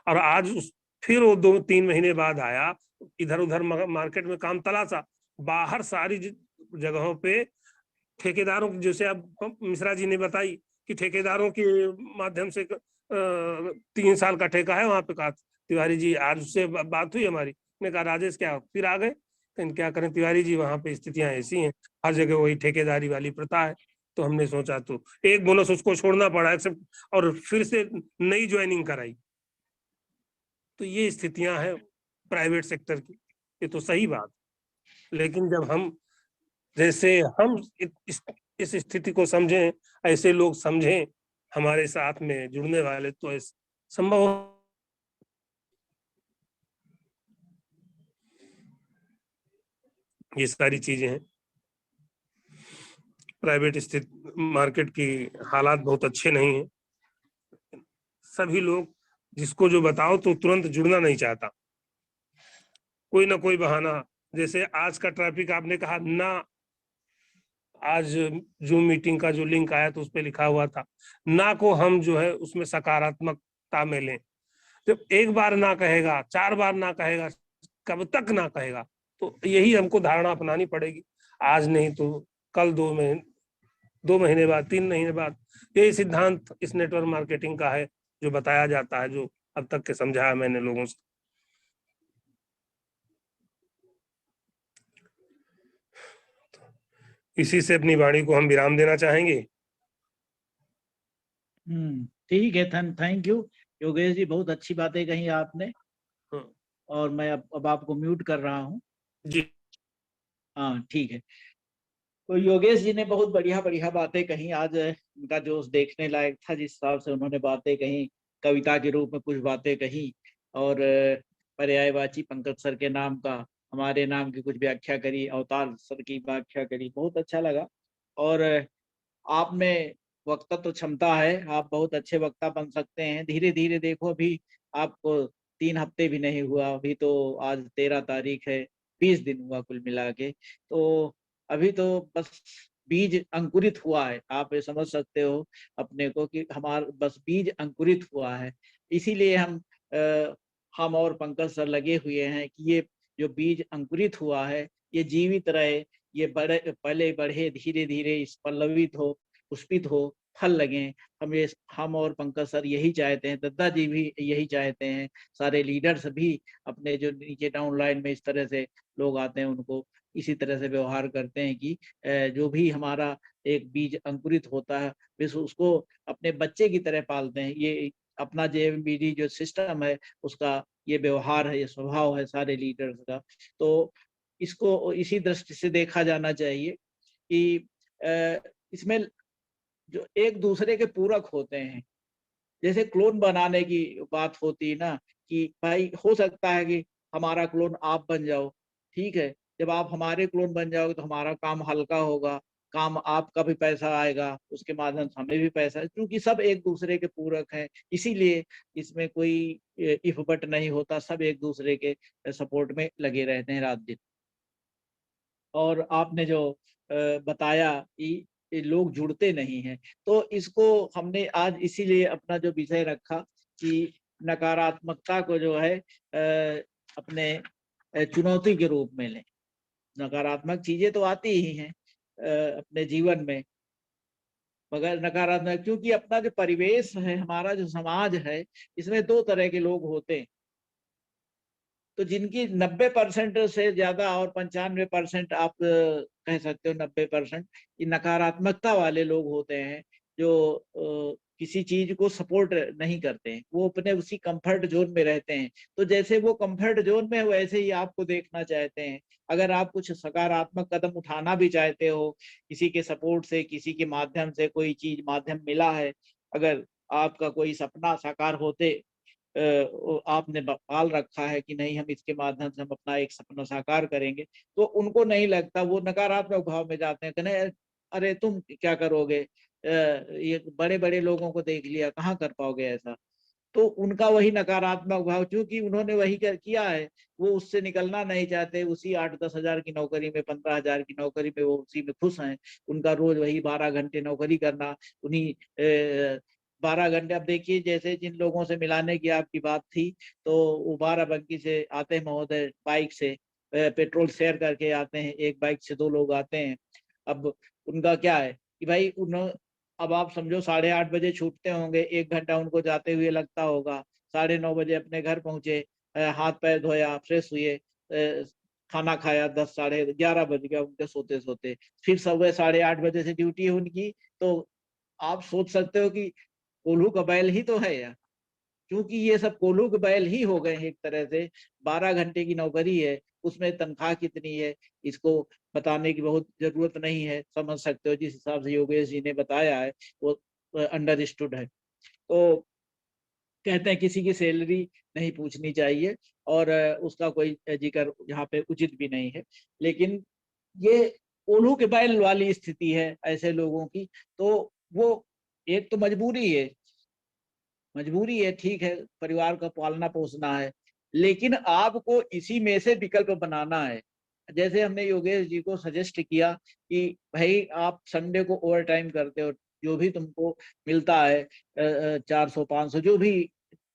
और आज फिर वो 2-3 महीने बाद आया, इधर उधर मार्केट में काम तलाशा, बाहर सारी जगहों पे ठेकेदारों की, जैसे अब मिश्रा जी ने बताई कि ठेकेदारों के माध्यम से 3 साल का ठेका है वहां पे। कहा तिवारी जी, आज उससे बात हुई हमारी, ने कहा राजेश क्या फिर आ गए। क्या करें तिवारी जी, वहां पे स्थितियां ऐसी हैं, हर जगह वही ठेकेदारी वाली प्रथा है। तो हमने सोचा, तो एक बोनस उसको छोड़ना पड़ा एक्सेप्ट, और फिर से नई ज्वाइनिंग कराई। तो ये स्थितियां हैं प्राइवेट सेक्टर की, ये तो सही बात। लेकिन जब हम जैसे हम इस स्थिति को समझें, ऐसे लोग समझें हमारे साथ में जुड़ने वाले, तो संभव ये सारी चीजें हैं। प्राइवेट स्थित मार्केट की हालात बहुत अच्छे नहीं है। सभी लोग जिसको जो बताओ तो तुरंत जुड़ना नहीं चाहता, कोई ना कोई बहाना। जैसे आज का ट्रैफिक आपने कहा ना, आज जूम मीटिंग का जो लिंक आया तो उस पर लिखा हुआ था ना को हम जो है उसमें सकारात्मकता में लें। जब एक बार ना कहेगा, 4 बार ना कहेगा, कब तक ना कहेगा? तो यही हमको धारणा अपनानी पड़ेगी। आज नहीं तो कल, 2 महीने बाद, 3 महीने बाद। यही सिद्धांत इस नेटवर्क मार्केटिंग का है जो बताया जाता है, जो अब तक के समझाया मैंने लोगों से। इसी से अपनी वाणी को हम विराम देना चाहेंगे। ठीक है, थैंक यू योगेश जी, बहुत अच्छी बातें कही आपने। और मैं अब आपको म्यूट कर रहा हूँ जी। हाँ ठीक है। तो योगेश जी ने बहुत बढ़िया बढ़िया बातें कही आज। उनका जोश देखने लायक था, जिस हिसाब से उन्होंने बातें कही, कविता के रूप में कुछ बातें कही। और पर्यायवाची पंकज सर के नाम का, हमारे नाम की कुछ व्याख्या करी, अवतार सर की व्याख्या करी, बहुत अच्छा लगा। और आप में वक्तत्व क्षमता है, आप बहुत अच्छे वक्ता बन सकते हैं। धीरे धीरे देखो, अभी आपको 3 हफ्ते भी नहीं हुआ, अभी तो आज 13 तारीख है, 20 दिन हुआ कुल मिला के। तो अभी तो बस बीज अंकुरित हुआ है, आप ये समझ सकते हो अपने को कि हमारा बस बीज अंकुरित हुआ है। इसीलिए हम और पंकज सर लगे हुए हैं कि ये जो बीज अंकुरित हुआ है ये जीवित रहे, ये बड़े पहले बढ़े, धीरे धीरे इस पल्लवित हो, पुष्पित हो, फल लगे। हम और पंकज सर यही चाहते हैं, दद्दा जी भी यही चाहते हैं, सारे लीडर्स भी अपने जो नीचे डाउन लाइन में इस तरह से लोग आते हैं उनको इसी तरह से व्यवहार करते हैं कि जो भी हमारा एक बीज अंकुरित होता है, बस उसको अपने बच्चे की तरह पालते हैं। ये अपना JMBD जो सिस्टम है उसका ये व्यवहार है, ये स्वभाव है सारे लीडर्स का। तो इसको इसी दृष्टि से देखा जाना चाहिए कि इसमें जो एक दूसरे के पूरक होते हैं, जैसे क्लोन बनाने की बात होती है ना, कि भाई हो सकता है कि हमारा क्लोन आप बन जाओ, ठीक है। जब आप हमारे क्लोन बन जाओगे तो हमारा काम हल्का होगा, काम आपका भी पैसा आएगा, उसके माध्यम से हमें भी पैसा, क्योंकि सब एक दूसरे के पूरक हैं। इसीलिए इसमें कोई इफ बट नहीं होता, सब एक दूसरे के सपोर्ट में लगे रहते हैं रात दिन। और आपने जो बताया कि ये लोग जुड़ते नहीं हैं, तो इसको हमने आज इसीलिए अपना जो विषय रखा कि नकारात्मकता को जो है अपने चुनौती के रूप में लें। नकारात्मक चीजें तो आती ही हैं अपने जीवन में, मगर नकारात्मक, क्योंकि अपना जो परिवेश है, हमारा जो समाज है, इसमें दो तरह के लोग होते हैं। तो जिनकी 90% से ज्यादा और 95% आप कह सकते हो 90% ये नकारात्मकता वाले लोग होते हैं, जो किसी चीज को सपोर्ट नहीं करते हैं, वो अपने उसी कंफर्ट जोन में रहते हैं। तो जैसे वो कंफर्ट जोन में है वैसे ही आपको देखना चाहते हैं। अगर आप कुछ सकारात्मक कदम उठाना भी चाहते हो, किसी के सपोर्ट से, किसी के माध्यम से कोई चीज माध्यम मिला है, अगर आपका कोई सपना साकार होते आपने पाल रखा है कि नहीं हम इसके माध्यम से हम अपना एक सपना साकार करेंगे, तो उनको नहीं लगता, वो नकारात्मक भाव में जाते हैं, कहने अरे तुम क्या करोगे, ये बड़े बड़े लोगों को देख लिया, कहाँ कर पाओगे ऐसा। तो उनका वही नकारात्मक भाव, क्योंकि उन्होंने वही किया है, वो उससे निकलना नहीं चाहते, उसी 8-10 हजार की नौकरी में, 15 हजार की नौकरी में वो उसी में खुश हैं। उनका रोज वही 12 घंटे नौकरी करना, उन्हीं 12 घंटे। अब देखिए जैसे जिन लोगों से मिलाने की आपकी बात थी, तो वो बाराबंकी से आते हैं महोदय बाइक से, पेट्रोल शेयर करके आते हैं, एक बाइक से 2 लोग आते हैं। अब उनका क्या है कि भाई अब आप समझो 8:30 बजे छूटते होंगे, 1 घंटा उनको जाते हुए लगता होगा, 9:30 बजे अपने घर पहुंचे, हाथ पैर धोया, फ्रेश हुए, खाना खाया, 10, 11:30 बज गया उनके सोते सोते। फिर सुबह 8:30 बजे से ड्यूटी है उनकी। तो आप सोच सकते हो कि कोल्हू का बैल ही तो है यार, क्योंकि ये सब कोल्हू के बैल ही हो गए हैं एक तरह से। 12 घंटे की नौकरी है, उसमें तनख्वाह कितनी है इसको बताने की बहुत जरूरत नहीं है, समझ सकते हो जिस हिसाब से योगेश जी ने बताया है वो अंडरस्टूड है। तो कहते हैं किसी की सैलरी नहीं पूछनी चाहिए, और उसका कोई जिक्र यहाँ पे उचित भी नहीं है। लेकिन ये कोल्हू के बैल वाली स्थिति है ऐसे लोगों की। तो वो एक तो मजबूरी है, ठीक है, परिवार का पालना पोसना है, लेकिन आपको इसी में से विकल्प बनाना है। जैसे हमने योगेश जी को सजेस्ट किया कि भाई आप संडे को ओवर टाइम करते हो, जो भी तुमको मिलता है 400-500 जो भी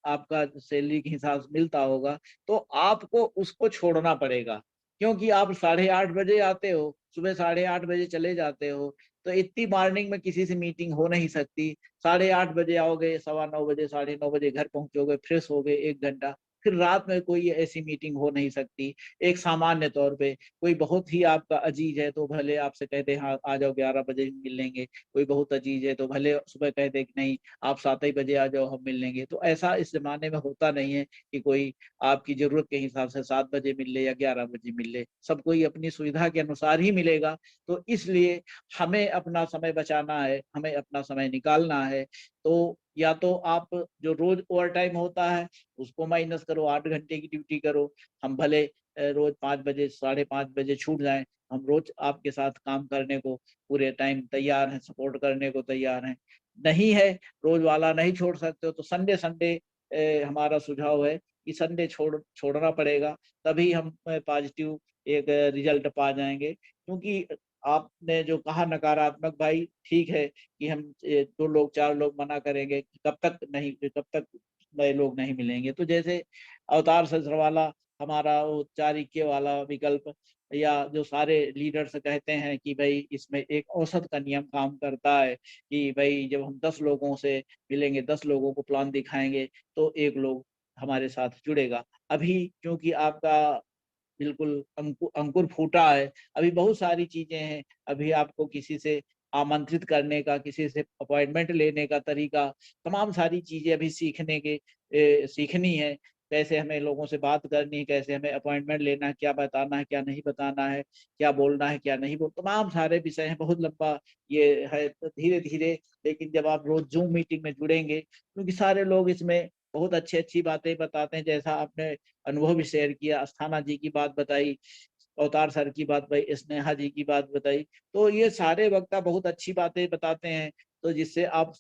आपका सैलरी के हिसाब से मिलता होगा, तो आपको उसको छोड़ना पड़ेगा। क्योंकि आप 8:30 बजे आते हो, सुबह 8:30 बजे चले जाते हो, तो इतनी मॉर्निंग में किसी से मीटिंग हो नहीं सकती। 8:30 बजे आओगे, 9:15 बजे, 9:30 बजे घर पहुंचोगे, फ्रेश हो गए 1 घंटा, फिर रात में कोई ऐसी मीटिंग हो नहीं सकती। एक सामान्य तौर पे कोई बहुत ही आपका अजीज है तो भले आपसे कह दे हाँ आ जाओ 11 बजे मिल लेंगे, कोई बहुत अजीज है तो भले सुबह कह दे कि नहीं आप 7 ही बजे आ जाओ हम मिल लेंगे। तो ऐसा इस जमाने में होता नहीं है कि कोई आपकी जरूरत के हिसाब से 7 बजे मिल ले या 11 बजे मिल ले, सब कोई अपनी सुविधा के अनुसार ही मिलेगा। तो इसलिए हमें अपना समय बचाना है, हमें अपना समय निकालना है। तो या तो आप जो रोज ओवर टाइम होता है उसको माइनस करो, 8 घंटे की ड्यूटी करो। हम भले रोज 5 बजे 5:30 बजे छूट जाएं, हम रोज आपके साथ काम करने को पूरे टाइम तैयार हैं, सपोर्ट करने को तैयार हैं। नहीं है, रोज वाला नहीं छोड़ सकते हो, तो संडे संडे हमारा सुझाव है कि संडे छोड़ना पड़ेगा, तभी हम पॉजिटिव एक रिजल्ट पा जाएंगे। क्योंकि आपने जो कहा नकारात्मक, भाई ठीक है कि हम 2 लोग 4 लोग मना करेंगे, कब तक नहीं, कब तक नए लोग नहीं मिलेंगे। तो जैसे अवतार ससुर वाला हमारा वो 4 इक्के वाला विकल्प, या जो सारे लीडर्स कहते हैं कि भाई इसमें एक औसत का नियम काम करता है कि भाई जब हम 10 लोगों से मिलेंगे, 10 लोगों को प्लान दिखाएंगे, तो 1 लोग हमारे साथ जुड़ेगा। अभी क्योंकि आपका बिल्कुल अंकुर फूटा है, अभी बहुत सारी चीजें हैं, अभी आपको किसी से आमंत्रित करने का, किसी से अपॉइंटमेंट लेने का तरीका, तमाम सारी चीज़ें अभी सीखनी है। कैसे हमें लोगों से बात करनी है, कैसे हमें अपॉइंटमेंट लेना है, क्या बताना है, क्या नहीं बताना है, क्या बोलना है, क्या नहीं बोल, तमाम सारे विषय हैं, बहुत लंबा ये है। तो धीरे-धीरे, लेकिन जब आप रोज़ ज़ूम मीटिंग में जुड़ेंगे, क्योंकि सारे लोग इसमें बहुत अच्छी-अच्छी बातें बताते हैं, जैसा आपने अनुभव भी शेयर किया, अस्थाना जी की बात बताई, अवतार सर की बात बताई, स्नेहा जी की बात बताई, तो ये सारे वक्ता बहुत अच्छी बातें बताते हैं। तो जिससे आप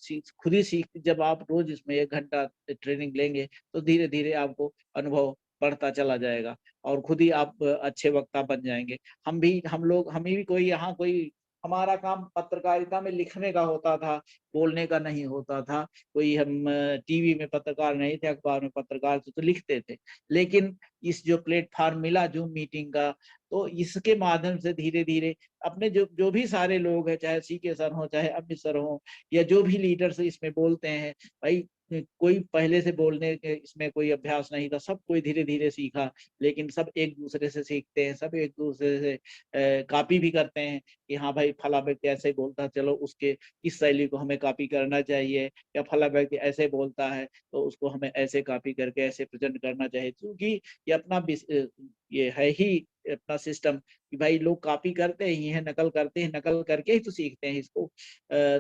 खुद ही सीख, जब आप रोज इसमें 1 घंटा ट्रेनिंग लेंगे, तो धीरे-धीरे आपको अनुभव बढ़ता चला जाएगा और खुद ही आप अच्छे वक्ता बन जाएँगे। हम भी कोई यहाँ कोई, हमारा काम पत्रकारिता में लिखने का होता था, बोलने का नहीं होता था। कोई हम टीवी में पत्रकार नहीं थे, अखबार में पत्रकार थे, तो लिखते थे। लेकिन इस जो प्लेटफ़ॉर्म मिला ज़ूम मीटिंग का, तो इसके माध्यम से धीरे-धीरे अपने जो जो भी सारे लोग हैं, चाहे सीके सर हों, चाहे अमित सर हों, या जो भी लीडर्स इसमें बोलते हैं, भाई कोई पहले से बोलने के इसमें कोई अभ्यास नहीं था, सब कोई धीरे-धीरे सीखा, लेकिन सब एक-दूसरे से सीखते हैं, सब एक-दूसरे से कॉपी भी करते हैं कि हाँ भाई, फला व्यक्ति ऐसे बोलता है, चलो उसके इस शैली को हमें कॉपी करना चाहिए, या फला व्यक्ति ऐसे बोलता है, तो उसको हमें ऐसे कॉपी करके ऐसे प्रेज़ेंट करना चाहिए। क्योंकि ये ये है ही अपना सिस्टम कि भाई लोग कॉपी करते ही हैं, नकल करते हैं, नकल करके ही तो सीखते हैं इसको।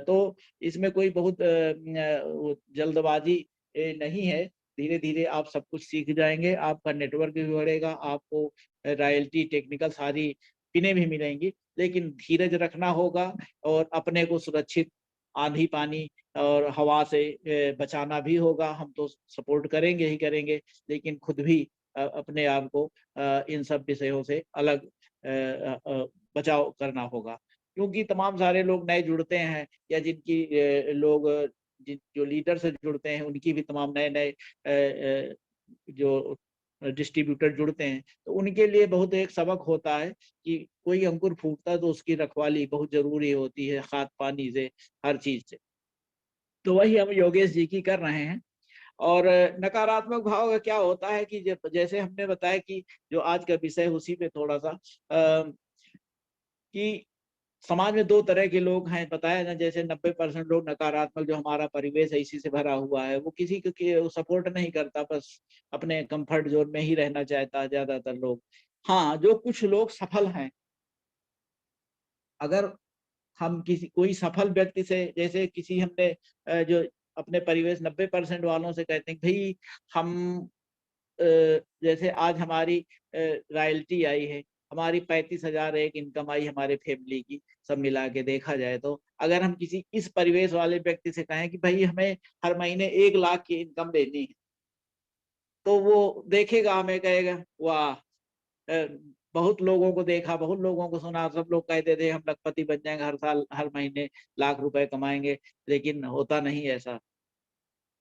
तो इसमें कोई बहुत वो जल्दबाज़ी नहीं है। धीरे-धीरे आप सब कुछ सीख जाएँगे, आपका नेटवर्क भी बढ़ेगा, आपको रॉयल्टी, टेक्निकल सारी पिनें भी मिलेंगी। लेकिन धीरज रखना होगा और अपने को सुरक्षित आंधी-पानी और हवा से बचाना भी होगा। हम तो सपोर्ट करेंगे ही करेंगे, लेकिन खुद भी अपने आप को इन सब विषयों से अलग बचाव करना होगा। क्योंकि तमाम सारे लोग नए जुड़ते हैं, या जिनकी लोग जिन जो लीडर से जुड़ते हैं, उनकी भी तमाम नए-नए जो डिस्ट्रीब्यूटर जुड़ते हैं, तो उनके लिए बहुत एक सबक होता है कि कोई अंकुर फूटता है तो उसकी रखवाली बहुत ज़रूरी होती है, खाद-पानी से, हर चीज़ से। तो वही हम योगेश जी की कर रहे हैं। और नकारात्मक भाव का क्या होता है कि जैसे हमने बताया कि जो आज का विषय है, उसी पे थोड़ा-सा कि समाज में 2 तरह के लोग हैं, बताया ना, जैसे 90% लोग नकारात्मक, जो हमारा परिवेश है इसी से भरा हुआ है, वो किसी को सपोर्ट नहीं करता, बस अपने कंफर्ट ज़ोन में ही रहना चाहता है ज़्यादातर लोग। हाँ, जो कुछ लोग सफल हैं, अगर हम किसी कोई सफल व्यक्ति से, जैसे किसी हमने जो अपने परिवेश 90% वालों से कहते हैं कि भई हम अ, जैसे आज हमारी रॉयल्टी आई है, हमारी 35,000 एक इनकम आई हमारे फैमिली की, सब मिला के देखा जाए तो। अगर हम किसी इस परिवेश वाले व्यक्ति से कहें कि भई हमें हर महीने 1 लाख की इनकम लेनी है, तो वो देखेगा हमें, कहेगा वाह! अ, बहुत लोगों को देखा, बहुत लोगों को सुना, सब लोग कहते थे हम लखपति बन जाएँगे, हर साल हर महीने लाख रुपए कमाएँगे, लेकिन होता नहीं ऐसा।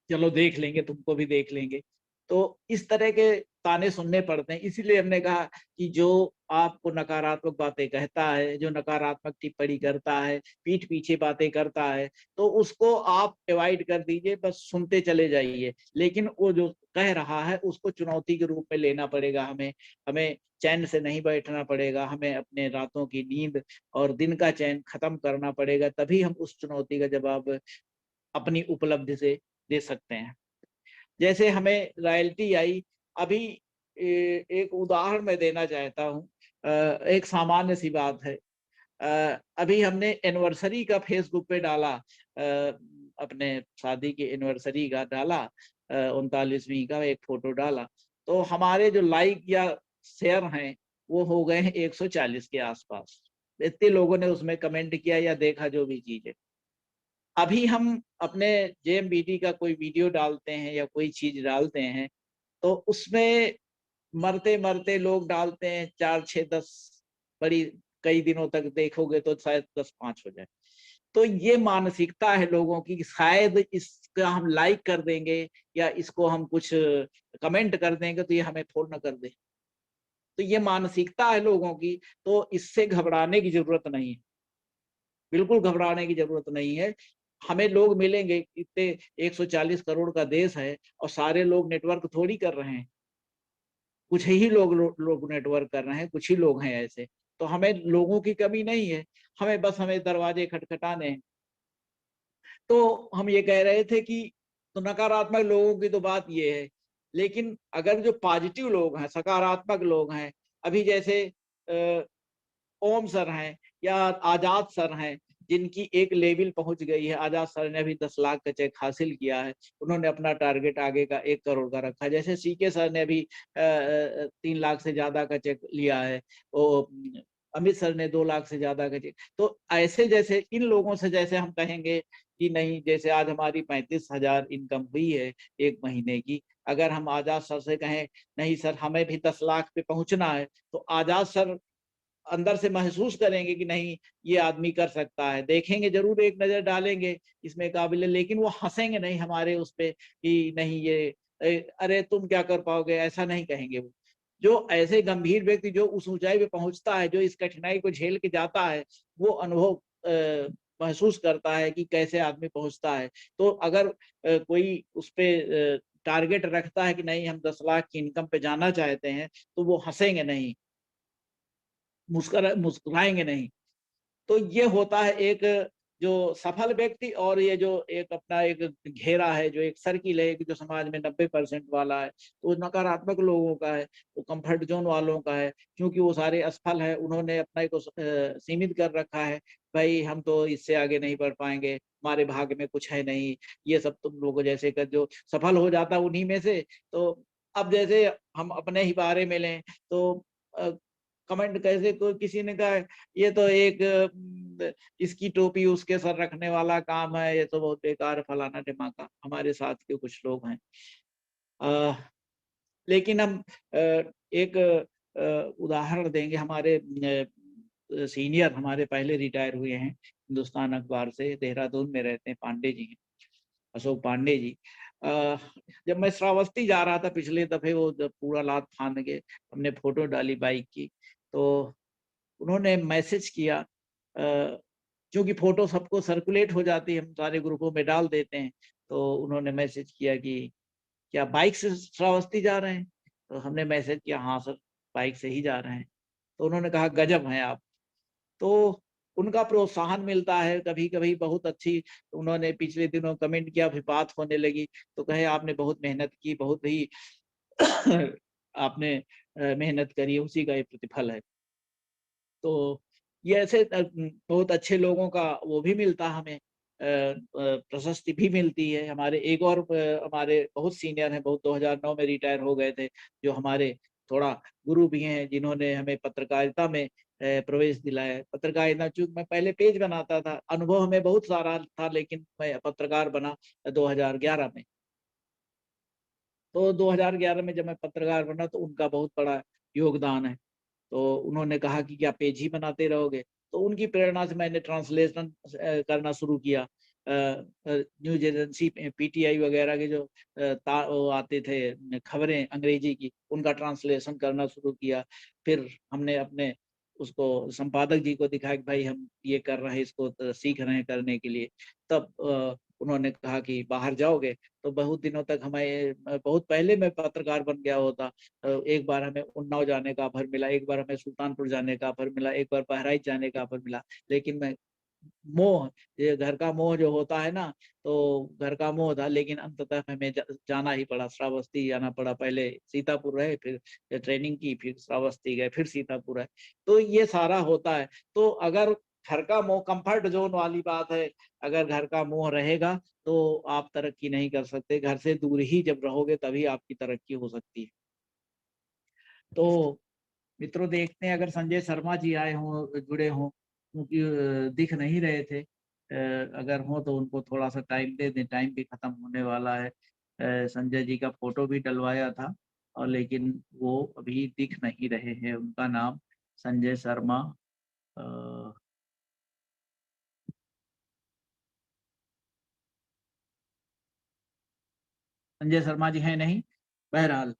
चलो देख लेंगे, तुमको भी देख लेंगे। तो इस तरह के ताने सुनने पड़ते हैं। इसीलिए हमने कहा कि जो आपको नकारात्मक बातें कहता है, जो नकारात्मक टिप्पणी करता है, पीठ पीछे बातें करता है, तो उसको आप अवॉइड कर दीजिए, बस सुनते चले जाइए। लेकिन वो जो कह रहा है, उसको चुनौती के रूप में लेना पड़ेगा हमें। हमें चैन से नहीं बैठना पड़ेगा, हमें अपने रातों की नींद और दिन का चैन खत्म करना पड़ेगा, तभी हम उस चुनौती का जवाब अपनी उपलब्धि से दे सकते हैं। जैसे हमें रॉयल्टी आई, अभी एक उदाहरण मैं देना चाहता हूँ। एक सामान्य सी बात है। अभी हमने एनिवर्सरी का फेसबुक पे डाला, अपने शादी की एनिवर्सरी का डाला, 39वीं का एक फ़ोटो डाला, तो हमारे जो लाइक या शेयर हैं, वो हो गए हैं 140 के आस-पास। इतने लोगों ने उसमें कमेंट किया या देखा, जो भी चीज़ है। अभी हम अपने जेएमबीटी का कोई वीडियो डालते हैं या कोई चीज़ डालते हैं, तो उसमें मरते-मरते लोग डालते हैं 4, 6, 10, बड़ी कई दिनों तक देखोगे तो शायद 10-5 हो जाए। तो ये मानसिकता है लोगों की कि शायद इसका हम लाइक कर देंगे या इसको हम कुछ कमेंट कर देंगे तो ये हमें फ़ॉलो ना कर दे। तो ये मानसिकता है लोगों की, तो इससे घबराने की ज़रूरत नहीं है। बिल्कुल घबराने की ज़रूरत नहीं है। हमें लोग मिलेंगे, इतने 140 करोड़ का देश है और सारे लोग नेटवर्क थोड़ी कर रहे हैं। कुछ ही लोग नेटवर्क कर रहे हैं, कुछ ही लोग हैं ऐसे। तो हमें लोगों की कमी नहीं है, हमें दरवाजे खटखटाने हैं। तो हम ये कह रहे थे कि तो नकारात्मक लोगों की तो बात ये है, लेकिन अगर जो पॉजिटिव लोग हैं, सकारात्मक लोग हैं, अभी जैसे ओम सर हैं या आजाद सर हैं, जिनकी एक लेवल पहुंच गई है। आजाद सर ने अभी 10 लाख का चेक हासिल किया है। उन्होंने अपना टारगेट आगे का 1 करोड़ का रखा है। जैसे सीके सर ने अभी 3 लाख से ज्यादा का चेक लिया है। अमित सर ने 2 लाख से ज्यादा का चेक। तो ऐसे जैसे इन लोगों से जैसे हम कहेंगे कि नहीं, जैसे आज हमारी 35,000 इनकम हुई है 1 महीने की, अगर हम आजाद सर से कहें नहीं सर हमें भी 10 लाख पे पहुंचना है, तो आजाद सर अंदर से महसूस करेंगे कि नहीं ये आदमी कर सकता है, देखेंगे जरूर, एक नजर डालेंगे इसमें काबिल है, लेकिन वो हंसेंगे नहीं हमारे उस पे कि नहीं ये अरे तुम क्या कर पाओगे, ऐसा नहीं कहेंगे वो। जो ऐसे गंभीर व्यक्ति जो उस ऊंचाई पे पहुंचता है, जो इस कठिनाई को झेल के जाता है, वो अनुभव महसूस करता है कि कैसे आदमी पहुंचता है। तो अगर कोई उस पे टारगेट रखता है कि नहीं हम 10 लाख की इनकम पे जाना चाहते हैं, तो वो हंसेंगे नहीं, मुस्कुराएंगे नहीं। तो ये होता है एक जो सफल व्यक्ति, और ये जो एक अपना एक घेरा है, जो एक सर्किल है, जो समाज में 90% वाला है, तो नकारात्मक लोगों का है, वो कंफर्ट जोन वालों का है, क्योंकि वो सारे असफल है, उन्होंने अपना को सीमित कर रखा है। भाई हम तो इससे आगे नहीं बढ़ पाएंगे, हमारे भाग्य में कुछ है नहीं, ये सब तुम लोगों जैसे कर जो सफल हो जाता उन्हीं में से। तो अब जैसे हम अपने ही बारे में लें तो कमेंट कैसे, कोई किसी ने कहा ये तो एक इसकी टोपी उसके सर रखने वाला काम है, ये तो बहुत बेकार है, फलाना ढिमाका। हमारे साथ के कुछ लोग हैं। अ, लेकिन हम एक उदाहरण देंगे। हमारे सीनियर हमारे पहले रिटायर हुए हैं हिंदुस्तान अखबार से, देहरादून में रहते हैं, पांडे जी हैं, अशोक पांडे जी। अ, जब मैं श्रावस्ती जा रहा था पिछले दफे, वो जब पूरा लात फान के हमने फोटो डाली बाइक की, तो उन्होंने मैसेज किया, क्योंकि फोटो सबको सर्कुलेट हो जाती है, हम सारे ग्रुपों में डाल देते हैं। तो उन्होंने मैसेज किया कि क्या बाइक से श्रावस्ती जा रहे हैं? तो हमने मैसेज किया हाँ सर, बाइक से ही जा रहे हैं। तो उन्होंने कहा गजब हैं आप। तो उनका प्रोत्साहन मिलता है कभी कभी बहुत अच्छी। उन्होंने पिछले दिनों कमेंट किया, फिर बात होने लगी, तो कहे आपने बहुत मेहनत की, बहुत ही आपने मेहनत करी, उसी का ये प्रतिफल है। तो ये ऐसे बहुत अच्छे लोगों का वो भी मिलता हमें, प्रशस्ति भी मिलती है। हमारे एक और हमारे बहुत सीनियर हैं, बहुत 2009 में रिटायर हो गए थे, जो हमारे थोड़ा गुरु भी हैं, जिन्होंने हमें पत्रकारिता में प्रवेश दिलाया है। पत्रकारिता, चूंकि मैं पहले पेज बनाता था, अनुभव हमें बहुत सारा था, लेकिन मैं पत्रकार बना 2011 में। तो 2011 में जब मैं पत्रकार बना, तो उनका बहुत बड़ा योगदान है। तो उन्होंने कहा कि क्या पेज ही बनाते रहोगे? तो उनकी प्रेरणा से मैंने ट्रांसलेशन करना शुरू किया। न्यूज एजेंसी पीटीआई वगैरह के जो वो आते थे खबरें अंग्रेजी की, उनका ट्रांसलेशन करना शुरू किया। फिर हमने अपने उसको संपादक जी को दिखाया कि भाई हम ये कर रहे हैं, इसको सीख रहे हैं करने के लिए। तब उन्होंने कहा कि बाहर जाओगे, तो बहुत दिनों तक हमें बहुत पहले मैं पत्रकार बन गया होता। एक बार हमें उन्नाव जाने का ऑफर मिला, एक बार हमें सुल्तानपुर जाने का ऑफर मिला, एक बार बहराइच जाने का ऑफर मिला, लेकिन मैं मोह, ये घर का मोह जो होता है ना, तो घर का मोह था, लेकिन अंततः हमें जाना ही पड़ा, श्रावस्ती जाना पड़ा। पहले सीतापुर रहे, फिर ट्रेनिंग की, फिर श्रावस्ती गए, फिर सीतापुर है। तो ये सारा होता है। तो अगर घर का मोह, कंफर्ट जोन वाली बात है, अगर घर का मोह रहेगा तो आप तरक्की नहीं कर सकते। घर से दूर ही जब रहोगे तभी आपकी तरक्की हो सकती है। तो मित्रों, देखते हैं अगर संजय शर्मा जी आए हों, जुड़े हों, क्योंकि दिख नहीं रहे थे। अगर हो तो उनको थोड़ा सा टाइम दे दें, टाइम भी खत्म होने वाला है। संजय जी का फोटो भी डलवाया था, और लेकिन वो अभी दिख नहीं रहे हैं। उनका नाम संजय शर्मा, अ, संजय शर्मा जी हैं नहीं। बहरहाल,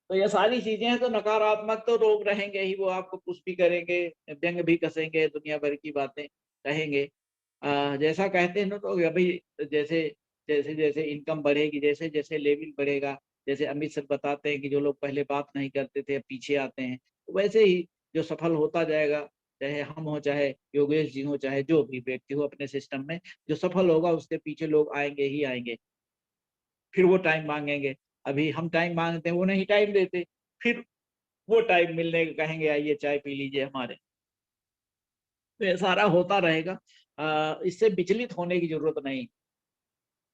तो ये सारी चीजें हैं। तो नकारात्मक तो लोग रहेंगे ही, वो आपको कुछ भी करेंगे, व्यंग भी कसेंगे, दुनिया भर की बातें कहेंगे। जैसा कहते हैं ना, तो अभी जैसे जैसे जैसे इनकम बढ़ेगी, जैसे जैसे लेवल बढ़ेगा, जैसे अमित सर बताते हैं कि जो लोग पहले बात नहीं करते थे अब पीछे आते हैं, तो वैसे ही जो सफल होता जाएगा, चाहे हम हो, चाहे योगेश जी हो, चाहे जो भी व्यक्ति हो अपने सिस्टम में, जो सफल होगा उसके पीछे लोग आएंगे ही आएंगे। फिर वो टाइम मांगेंगे, अभी हम टाइम मांगते हैं, वो नहीं टाइम देते, फिर वो टाइम मिलने का कहेंगे आइए चाय पी लीजिए हमारे। तो ये सारा होता रहेगा। इससे विचलित होने की जरूरत नहीं,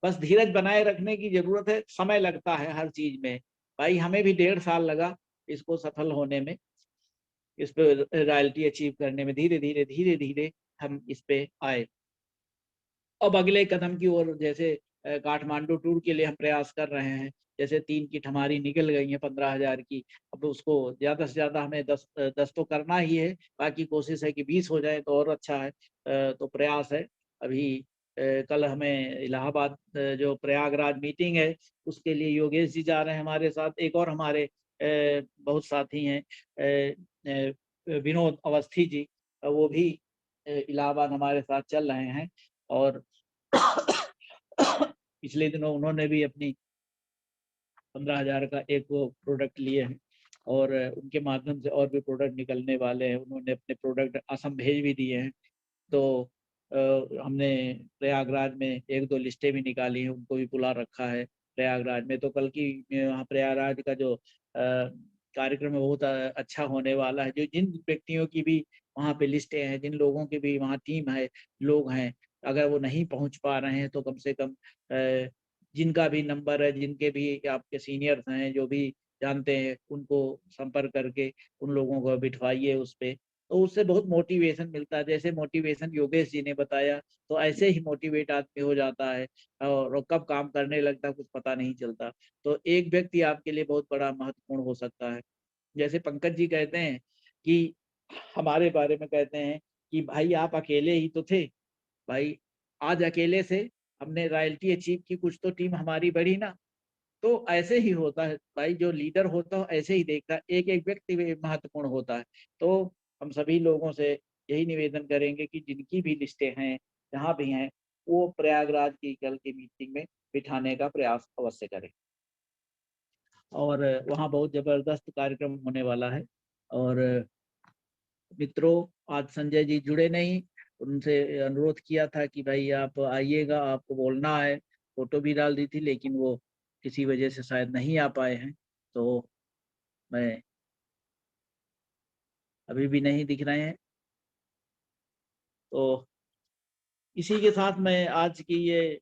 बस धीरज बनाए रखने की जरूरत है। समय लगता है हर चीज में, भाई हमें भी 1.5 साल लगा इसको सफल होने में, इस पे रॉयल्टी अचीव करने में। धीरे धीरे हम इस पे आए। अब अगले कदम की ओर, जैसे काठमांडू टूर के लिए हम प्रयास कर रहे हैं। जैसे 3 किट हमारी निकल गई हैं 15,000 की। अब उसको ज़्यादा से ज़्यादा हमें 10 तो करना ही है, बाकी कोशिश है कि 20 हो जाए तो और अच्छा है। तो प्रयास है। अभी कल हमें इलाहाबाद, जो प्रयागराज मीटिंग है, उसके लिए योगेश जी जा रहे हैं हमारे साथ। एक और हमारे बहुत साथी हैं, विनोद अवस्थी जी, वो भी इलाहाबाद हमारे साथ चल रहे हैं। और पिछले दिनों उन्होंने भी अपनी 15,000 का एक वो प्रोडक्ट लिए हैं, और उनके माध्यम से और भी प्रोडक्ट निकलने वाले हैं। उन्होंने अपने प्रोडक्ट असम भेज भी दिए हैं। तो हमने प्रयागराज में 1-2 लिस्टें भी निकाली हैं, उनको भी बुला रखा है प्रयागराज में। तो कल की वहाँ प्रयागराज का जो कार्यक्रम है बहुत अच्छा होने वाला है। जो जिन व्यक्तियों की भी वहाँ पे लिस्टें हैं, जिन लोगों की भी वहाँ टीम है, लोग हैं, अगर वो नहीं पहुँच पा रहे हैं तो कम से कम जिनका भी नंबर है, जिनके भी आपके सीनियर्स हैं, जो भी जानते हैं, उनको संपर्क करके उन लोगों को बिठवाइए उस पे। तो उससे बहुत मोटिवेशन मिलता है। जैसे मोटिवेशन योगेश जी ने बताया, तो ऐसे ही मोटिवेट आदमी हो जाता है, और कब काम करने लगता है कुछ पता नहीं चलता। तो एक व्यक्ति आपके लिए बहुत बड़ा महत्वपूर्ण हो सकता है। जैसे पंकज जी कहते हैं कि हमारे बारे में कहते हैं कि भाई आप अकेले ही तो थे, भाई आज अकेले से हमने रॉयल्टी अचीव की, कुछ तो टीम हमारी बढ़ी ना। तो ऐसे ही होता है भाई, जो लीडर होता है ऐसे ही देखता है, एक एक व्यक्ति भी महत्वपूर्ण होता है। तो हम सभी लोगों से यही निवेदन करेंगे कि जिनकी भी लिस्टें हैं, जहाँ भी हैं, वो प्रयागराज की कल की मीटिंग में बिठाने का प्रयास अवश्य करें। और वहाँ बहुत जबरदस्त कार्यक्रम होने वाला है। और मित्रों, आज संजय जी जुड़े नहीं, उनसे अनुरोध किया था कि भाई आप आइएगा, आपको बोलना है। फोटो भी डाल दी थी, लेकिन वो किसी वजह से शायद नहीं आ पाए हैं। तो मैं, अभी भी नहीं दिख रहे हैं। तो इसी के साथ मैं आज की ये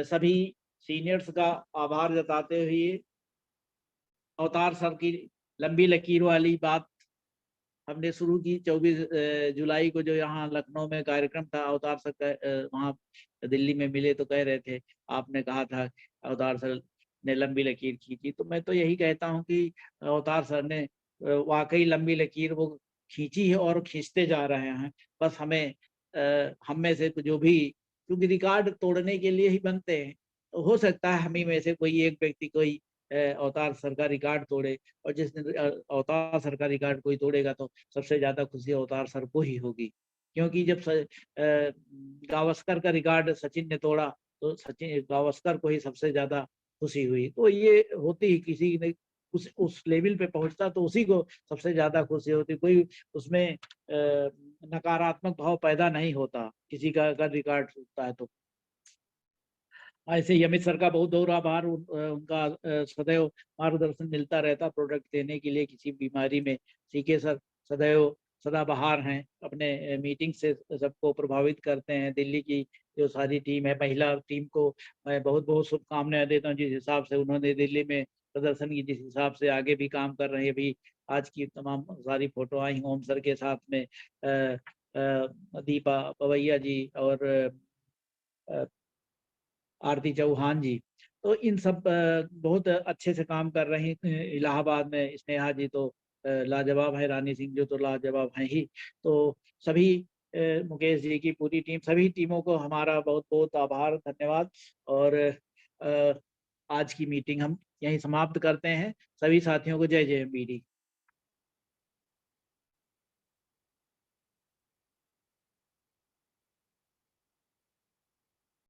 सभी सीनियर्स का आभार जताते हुए, अवतार सर की लंबी लकीर वाली बात हमने शुरू की। 24 जुलाई को जो यहाँ लखनऊ में कार्यक्रम था, अवतार सर का, वहाँ दिल्ली में मिले तो कह रहे थे, आपने कहा था अवतार सर ने लंबी लकीर खींची। तो मैं तो यही कहता हूँ कि अवतार सर ने वाकई लंबी लकीर वो खींची है और खींचते जा रहे हैं। बस हमें, हम में से जो भी, क्योंकि रिकॉर्ड तोड़ने के लिए ही बनते हैं, तो हो सकता है हम ही में से कोई एक व्यक्ति कोई अवतार सर का रिकॉर्ड तोड़े। और जिस दिन अवतार सर का रिकॉर्ड कोई तोड़ेगा तो सबसे ज्यादा खुशी अवतार सर को ही होगी। क्योंकि जब गावस्कर का रिकॉर्ड सचिन ने तोड़ा, तो सचिन गावस्कर को ही सबसे ज्यादा खुशी हुई। तो ये होती ही, किसी ने उस लेवल पे पहुंचता तो उसी को सबसे ज्यादा खुशी होती। कोई उसमें नकारात्मक भाव पैदा नहीं होता किसी का अगर रिकॉर्ड टूटता है तो। ऐसे ही अमित सर का बहुत बहुत आभार। उनका सदैव मार्गदर्शन मिलता रहता प्रोडक्ट देने के लिए किसी बीमारी में। सीके सर सदैव सदाबहार हैं, अपने मीटिंग से सबको प्रभावित करते हैं। दिल्ली की जो सारी टीम है, महिला टीम को मैं बहुत बहुत शुभकामनाएं देता हूँ। जिस हिसाब से उन्होंने दिल्ली में प्रदर्शन की, जिस हिसाब से आगे भी काम कर रहे हैं। अभी आज की तमाम सारी फोटो आई ओम सर के साथ में, दीपा पवैया जी और आरती चौहान जी। तो इन सब बहुत अच्छे से काम कर रही हैं। इलाहाबाद में स्नेहा जी तो लाजवाब है, रानी सिंह जो तो लाजवाब हैं ही। तो सभी, मुकेश जी की पूरी टीम, सभी टीमों को हमारा बहुत बहुत आभार, धन्यवाद। और आज की मीटिंग हम यहीं समाप्त करते हैं। सभी साथियों को जय जय एमबीडी।